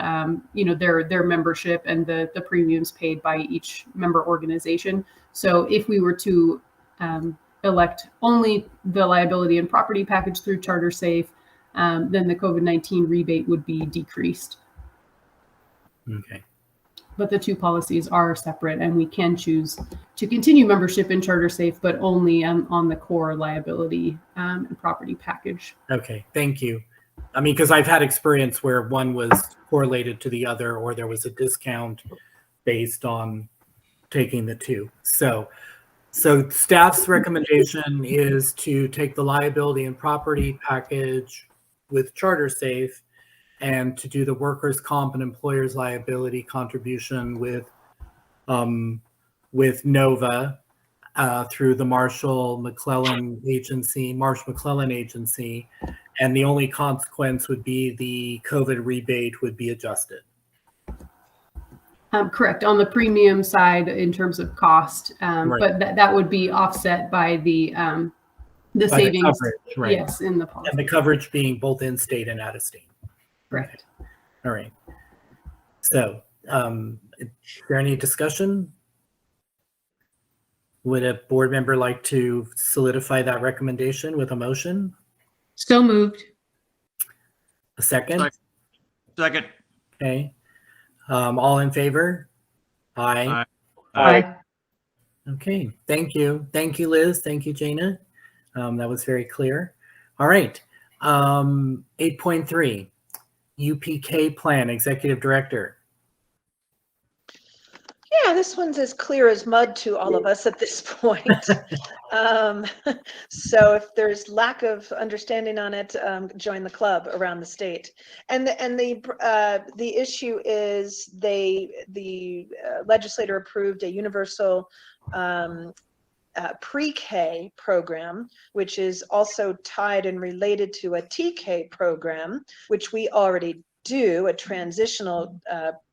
their membership and the premiums paid by each member organization. So if we were to elect only the liability and property package through Charter Safe, then the COVID-19 rebate would be decreased. Okay. But the two policies are separate, and we can choose to continue membership in Charter Safe, but only on the core liability and property package. Okay. Thank you. I mean, because I've had experience where one was correlated to the other, or there was a discount based on taking the two. So staff's recommendation is to take the liability and property package with Charter Safe and to do the workers' comp and employers' liability contribution with NOVA through the Marsh McClellan agency. And the only consequence would be the COVID rebate would be adjusted. Correct, on the premium side in terms of cost, Right. but that would be offset by the By the savings. coverage, right. Yes, in the policy. And the coverage being both in-state and out-of-state. Correct. All right. So, is there any discussion? Would a board member like to solidify that recommendation with a motion? So moved. A second? Second. Okay. All in favor? Aye. Aye. Okay, thank you. Thank you, Liz. Thank you, Jana. That was very clear. All right. 8.3, UPK plan, Executive Director. Yeah, this one's as clear as mud to all of us at this point. So if there's lack of understanding on it, join the club around the state. And the issue is the legislator approved a universal pre-K program, which is also tied and related to a TK program, which we already do, a transitional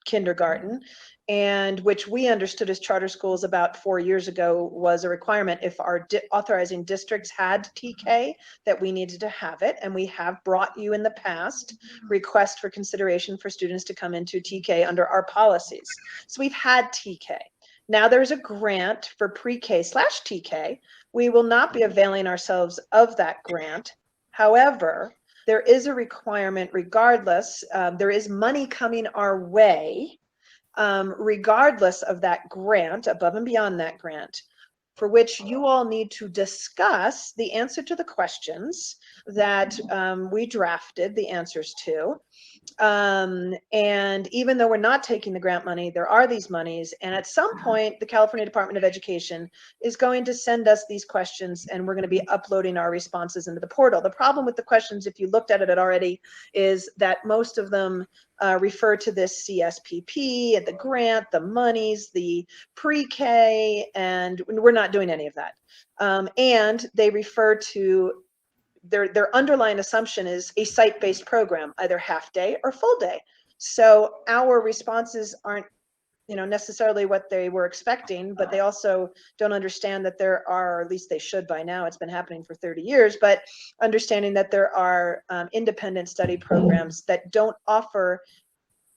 kindergarten, and which we understood as charter schools about 4 years ago was a requirement if our authorizing districts had TK, that we needed to have it. And we have brought you in the past request for consideration for students to come into TK under our policies. So we've had TK. Now there's a grant for pre-K/TK. We will not be availing ourselves of that grant. However, there is a requirement regardless. There is money coming our way regardless of that grant, above and beyond that grant, for which you all need to discuss the answer to the questions that we drafted the answers to. And even though we're not taking the grant money, there are these monies. And at some point, the California Department of Education is going to send us these questions, and we're going to be uploading our responses into the portal. The problem with the questions, if you looked at it already, is that most of them refer to this CSPP and the grant, the monies, the pre-K, and we're not doing any of that. And they refer to their underlying assumption is a site-based program, either half day or full day. So our responses aren't, necessarily what they were expecting, but they also don't understand that there are, or at least they should by now, it's been happening for 30 years, but understanding that there are independent study programs that don't offer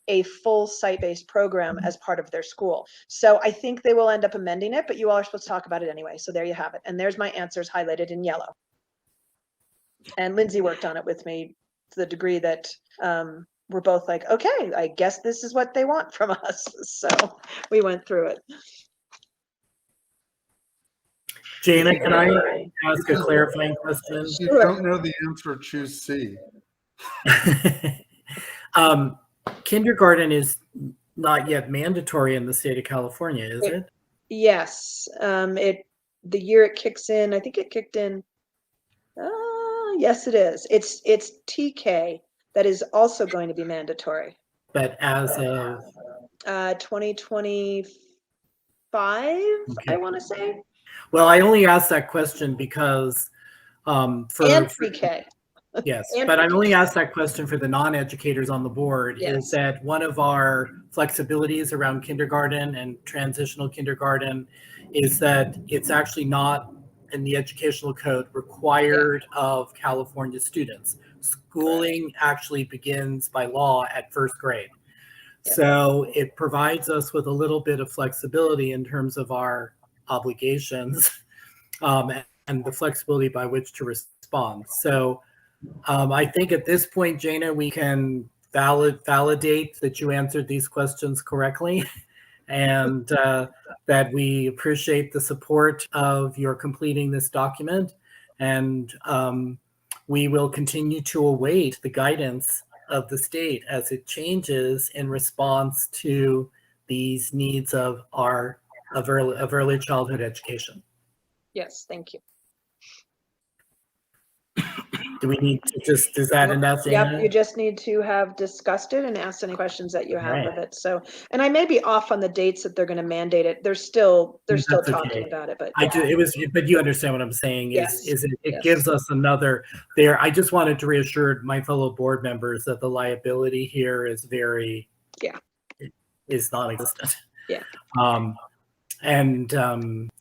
a full site-based program as part of their school. So I think they will end up amending it, but you all are supposed to talk about it anyway. So there you have it. And there's my answers highlighted in yellow. And Lindsay worked on it with me to the degree that we're both like, okay, I guess this is what they want from us. So we went through it. Jana, can I ask a clarifying question? If you don't know the answer, choose C. Kindergarten is not yet mandatory in the state of California, is it? Yes. The year it kicks in, I think it kicked in. Yes, it is. It's TK that is also going to be mandatory. But as of 2025, I want to say. well, I only asked that question because And pre-K. Yes, And but for I only asked that question for the non-educators on the board, Yes. is that one of our flexibilities around kindergarten and transitional kindergarten is that it's actually not in the educational code required of California students. Schooling actually begins by law at first grade. Yeah. So it provides us with a little bit of flexibility in terms of our obligations and the flexibility by which to respond. So I think at this point, Jana, we can validate that you answered these questions correctly and that we appreciate the support of your completing this document. And we will continue to await the guidance of the state as it changes in response to these needs of early childhood education. Yes, thank you. Do we need to just, is that enough, Jana? Yep, you just need to have discussed it and asked any questions that you have Right. of it. So, and I may be off on the dates that they're going to mandate it. They're still That's talking okay. about it, but I do. It was, but you understand what I'm saying. Yes, Is it yes. gives us another there. I just wanted to reassure my fellow board members that the liability here is very, is non-existent. Yeah.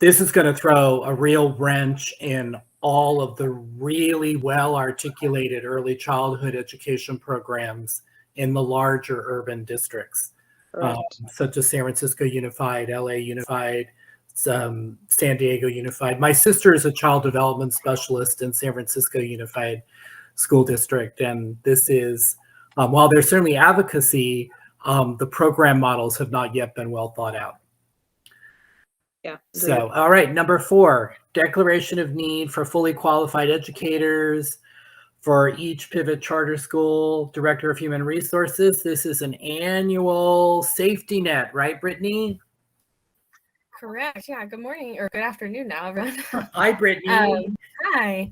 This is going to throw a real wrench in all of the really well articulated early childhood education programs in the larger urban districts, Right. such as San Francisco Unified, LA Unified, San Diego Unified. My sister is a child development specialist in San Francisco Unified School District. And this is, while there's certainly advocacy, the program models have not yet been well thought out. Yeah. So, all right, number 4, declaration of need for fully qualified educators for each Pivot Charter School Director of Human Resources. This is an annual safety net, right, Brittany? Correct. Yeah. Good morning or good afternoon now, everyone. Hi, Brittany. Hi.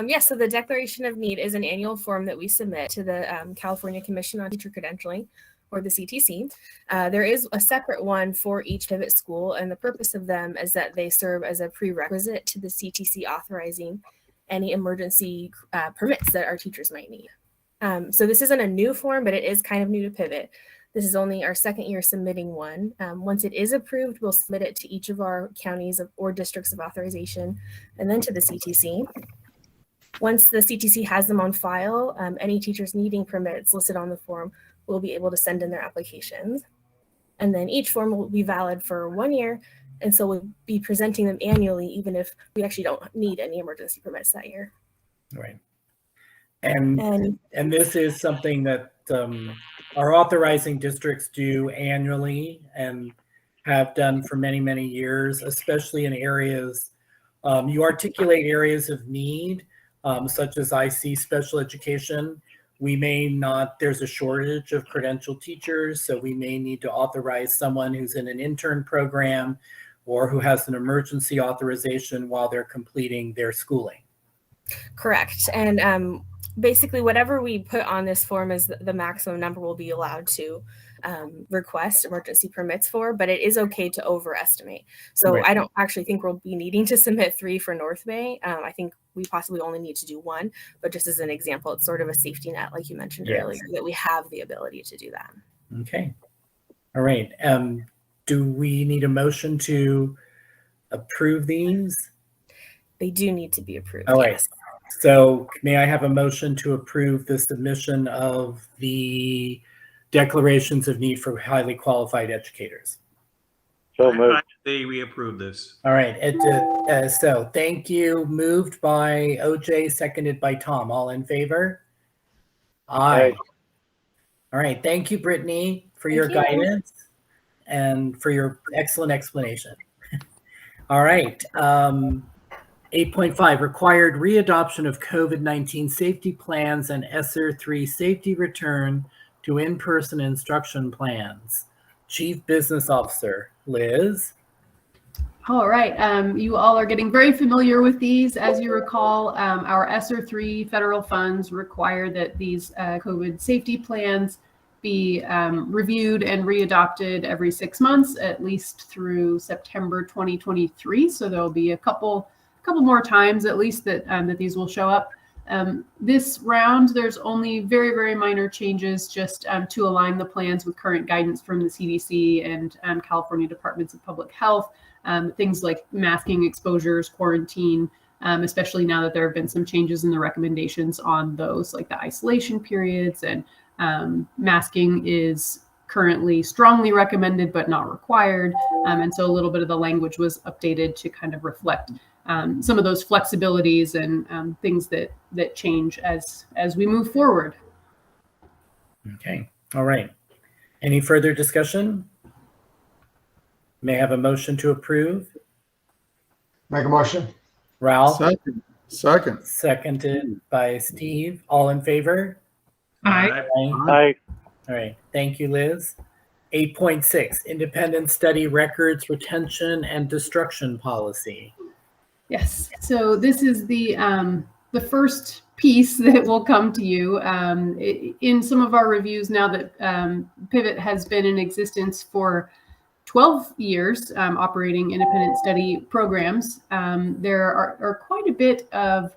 Yes. So the Declaration of Need is an annual form that we submit to the California Commission on Teacher Credentialing, or the CTC. There is a separate one for each Pivot school, and the purpose of them is that they serve as a prerequisite to the CTC authorizing any emergency permits that our teachers might need. So this isn't a new form, but it is kind of new to Pivot. This is only our second year submitting one. Once it is approved, we'll submit it to each of our counties or districts of authorization, and then to the CTC. Once the CTC has them on file, any teachers needing permits listed on the form will be able to send in their applications. And then each form will be valid for 1 year. And so we'll be presenting them annually, even if we actually don't need any emergency permits that year. Right. And this is something that our authorizing districts do annually and have done for many, many years, especially in areas, you articulate areas of need, such as I see special education. We may not, there's a shortage of credentialed teachers, so we may need to authorize someone who's in an intern program or who has an emergency authorization while they're completing their schooling. Correct. And basically whatever we put on this form is the maximum number we'll be allowed to request emergency permits for, but it is okay to overestimate. So Right. I don't actually think we'll be needing to submit 3 for North Bay. I think we possibly only need to do 1, but just as an example, it's sort of a safety net, like you mentioned Yes. earlier, that we have the ability to do that. Okay. All right. Do we need a motion to approve these? They do need to be approved. All right. Yes. So may I have a motion to approve the submission of the declarations of need for highly qualified educators? So moved. I say we approve this. All right. So thank you. Moved by OJ, seconded by Tom. All in favor? Aye. Aye. All right. Thank you, Brittany, for your Thank you. guidance and for your excellent explanation. All right. 8.5, required readoption of COVID-19 safety plans and ESSER 3 safety return to in-person instruction plans. Chief Business Officer, Liz. All right. You all are getting very familiar with these. As you recall, our ESSER 3 federal funds require that these COVID safety plans be reviewed and readopted every 6 months, at least through September 2023. So there will be a couple more times at least that these will show up. This round, there's only very, very minor changes just to align the plans with current guidance from the CDC and California Departments of Public Health. Things like masking exposures, quarantine, especially now that there have been some changes in the recommendations on those, like the isolation periods, and masking is currently strongly recommended but not required. And so a little bit of the language was updated to kind of reflect some of those flexibilities and things that change as we move forward. Okay. All right. Any further discussion? May I have a motion to approve? Make a motion. Ralph, Second. seconded by Steve. All in favor? Aye. Aye. All right. Thank you, Liz. 8.6, Independent Study Records Retention and Destruction Policy. Yes. So this is the first piece that will come to you in some of our reviews now that Pivot has been in existence for 12 years, operating independent study programs. There are quite a bit of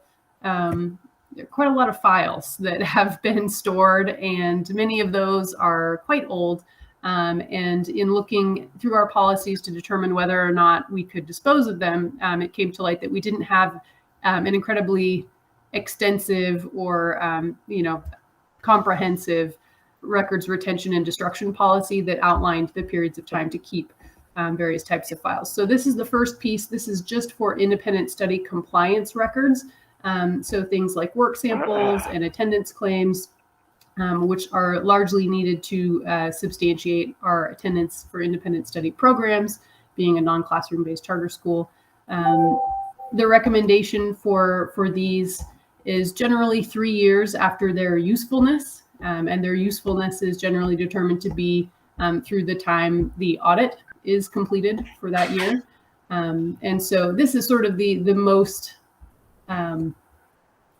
quite a lot of files that have been stored, and many of those are quite old. And in looking through our policies to determine whether or not we could dispose of them, it came to light that we didn't have an incredibly extensive or comprehensive records retention and destruction policy that outlined the periods of time to keep various types of files. So this is the first piece. This is just for independent study compliance records. So things like work samples and attendance claims, which are largely needed to substantiate our attendance for independent study programs, being a non-classroom based charter school. The recommendation for these is generally 3 years after their usefulness, and their usefulness is generally determined to be through the time the audit is completed for that year. And so this is sort of the most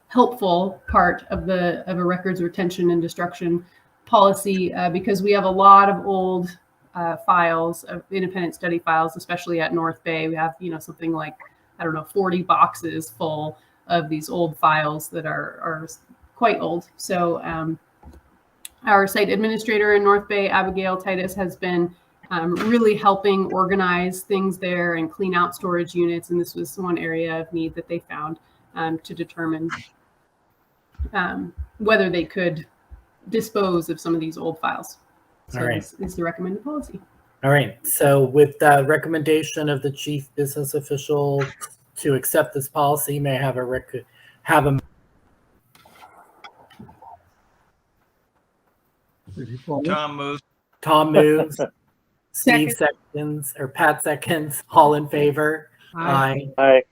helpful part of a records retention and destruction policy, because we have a lot of old files of independent study files, especially at North Bay. We have, something like, 40 boxes full of these old files that are quite old. So our site administrator in North Bay, Abigail Titus, has been really helping organize things there and clean out storage units. And this was one area of need that they found to determine whether they could dispose of some of these old files. So All right. This is the recommended policy. All right. So with the recommendation of the chief business official to accept this policy, may I have a Tom moves. Tom moves, Steve seconds, or Pat seconds. All in favor? Aye. Aye.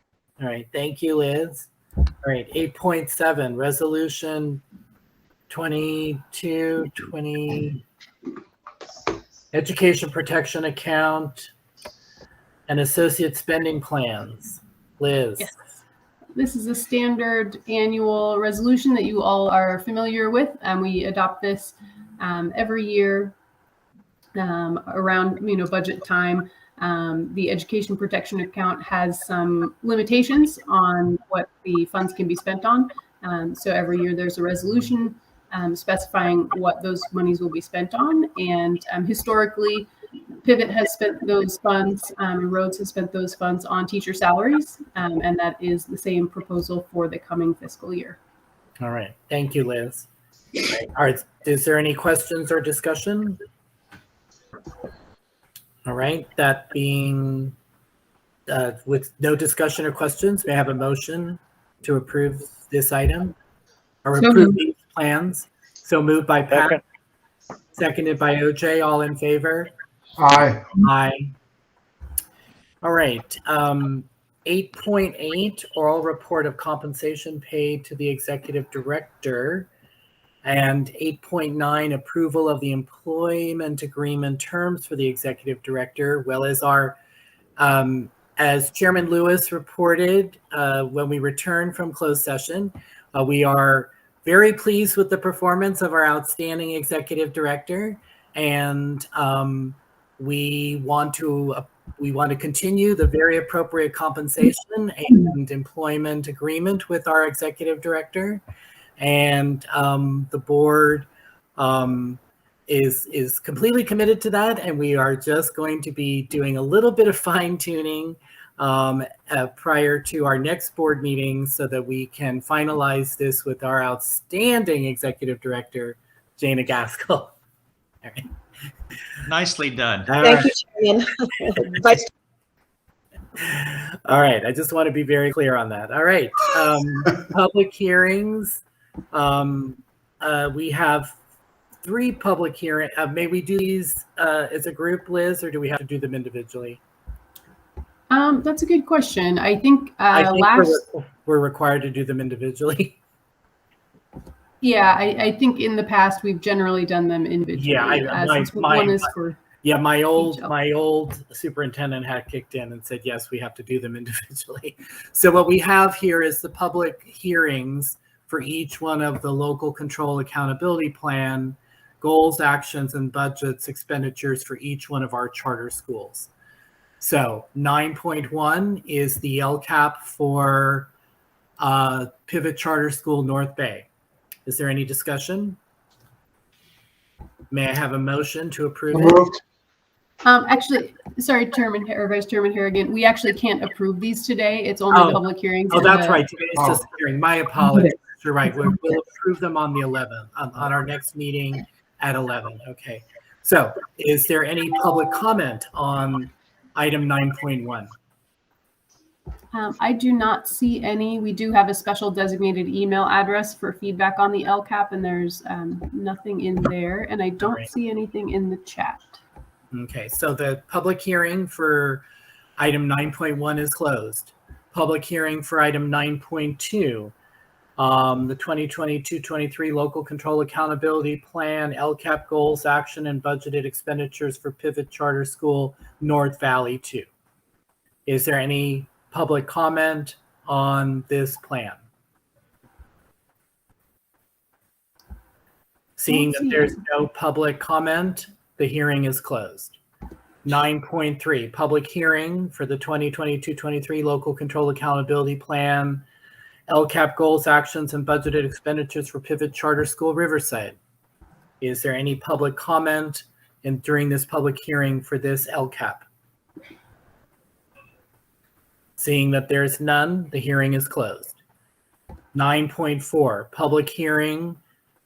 All right. Thank you, Liz. All right. 8.7, Resolution 2220, Education Protection Account and Associate Spending Plans. Liz. Yes. This is a standard annual resolution that you all are familiar with, and we adopt this every year around budget time. The Education Protection Account has some limitations on what the funds can be spent on. So every year there's a resolution specifying what those monies will be spent on. And historically, Pivot has spent those funds, Rhodes has spent those funds on teacher salaries, and that is the same proposal for the coming fiscal year. All right. Thank you, Liz. All right. Is there any questions or discussion? All right. That being with no discussion or questions, may I have a motion to approve this item or So approve moved. these plans? So moved by Pat, Second. seconded by OJ. All in favor? Aye. Aye. All right. 8.8, oral report of compensation paid to the executive director. And 8.9, approval of the employment agreement terms for the executive director. Well, as Chairman Lewis reported when we returned from closed session, we are very pleased with the performance of our outstanding executive director. And we want to we want to continue the very appropriate compensation and employment agreement with our executive director. And the board is completely committed to that. And we are just going to be doing a little bit of fine tuning prior to our next board meeting so that we can finalize this with our outstanding executive director, Jana Gaskell. All right. Nicely done. All Thank right. you, Chairman. Vice All right, I just want to be very clear on that. All right, public hearings. We have 3 public hearings. May we do these as a group, Liz, or do we have to do them individually? That's a good question. I think, I think last, we're required to do them individually. yeah, I think in the past we've generally done them individually. Yeah, since one is for. Yeah, my old Each superintendent had kicked in and said, yes, we have to do them individually. So what we have here is the public hearings for each one of the local control accountability plan, goals, actions, and budgets, expenditures for each one of our charter schools. So 9.1 is the LCAP for Pivot Charter School North Bay. Is there any discussion? May I have a motion to approve it? Moved. Actually, sorry, Chairman or Vice Chairman Harrigan, we actually can't approve these today. It's only the public hearings. Oh, and that's the- right. Today's just hearing. My apologies. You're right. We'll approve them on the 11th, on our next meeting at 11. Okay. So is there any public comment on item 9.1? I do not see any. We do have a special designated email address for feedback on the LCAP, and there's nothing in there. And I don't Right. see anything in the chat. Okay, so the public hearing for item 9.1 is closed. Public hearing for item 9.2, the 2022-23 Local Control Accountability Plan, LCAP goals, action, and budgeted expenditures for Pivot Charter School North Valley 2. Is there any public comment on this plan? Seeing that there's no public comment, the hearing is closed. 9.3, public hearing for the 2022-23 Local Control Accountability Plan, LCAP goals, actions, and budgeted expenditures for Pivot Charter School Riverside. Is there any public comment during this public hearing for this LCAP? Seeing that there's none, the hearing is closed. 9.4, public hearing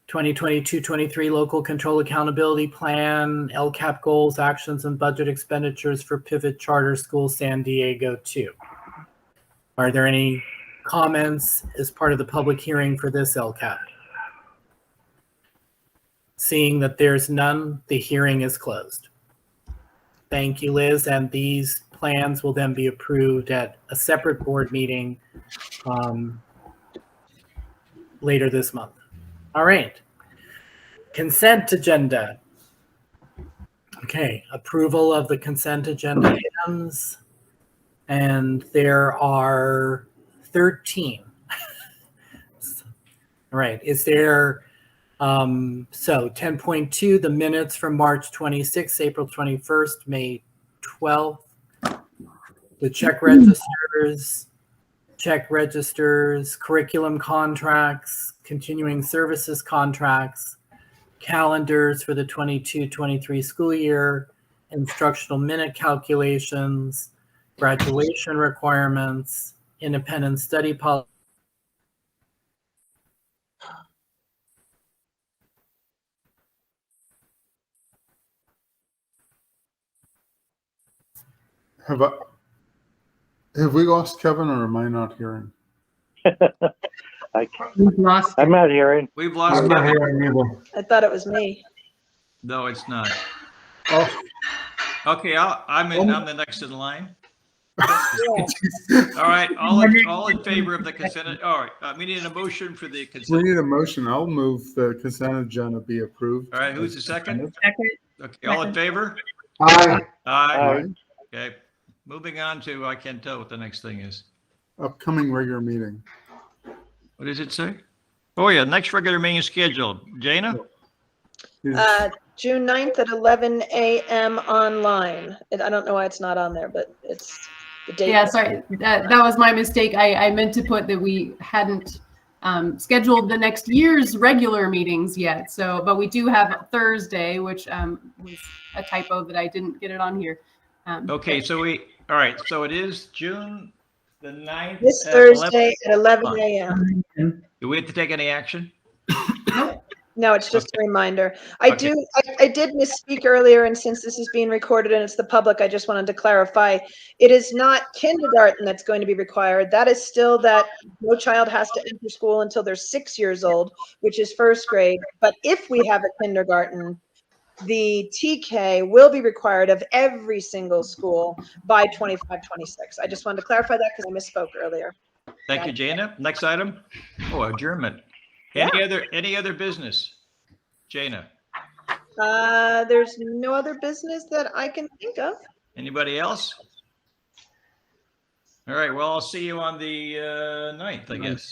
2022-23 Local Control Accountability Plan, LCAP goals, actions, and budget expenditures for Pivot Charter School San Diego 2. Are there any comments as part of the public hearing for this LCAP? Seeing that there's none, the hearing is closed. Thank you, Liz. And these plans will then be approved at a separate board meeting later this month. All right. Consent agenda. Okay, approval of the consent agenda items. And there are 13. All right, is there, so 10.2, the minutes from March 26th, April 21st, May 12th. The check registers, curriculum contracts, continuing services contracts, calendars for the 22-23 school year, instructional minute calculations, graduation requirements, independent study policy. Have we lost Kevin, or am I not hearing? We've lost I'm not hearing. We've lost I'm not Kevin. hearing either. I thought it was me. No, it's not. Oh, Okay, I'm the next in line. All right, all in favor of the consent. All right, we need a motion for the we consent. need a motion. I'll move the consent agenda be approved. All right, who's the second? second. Okay, all in favor? Aye. Aye. Aye. Okay, moving on to, I can't tell what the next thing is. Upcoming regular meeting. What does it say? Oh yeah, next regular meeting is scheduled. Jana? Is- June 9th at 11 a.m. online. And I don't know why it's not on there, but it's the date. Yeah, sorry, that was my mistake. I meant to put that we hadn't scheduled the next year's regular meetings yet. So, but we do have Thursday, which was a typo that I didn't get it on here. Okay, so all right, so it is June the 9th. This at Thursday 11. at 11 a.m. Do we have to take any action? No, it's just a reminder. I Okay. did misspeak earlier, and since this is being recorded and it's the public, I just wanted to clarify. It is not kindergarten that's going to be required. That is still that no child has to enter school until they're 6 years old, which is first grade. But if we have a kindergarten, the TK will be required of every single school by 25, 26. I just wanted to clarify that because I misspoke earlier. Thank you, Jana. Next item. Oh, adjournment. Any other business? Jana, There's no other business that I can think of. anybody else? All right, well, I'll see you on the 9th, I guess.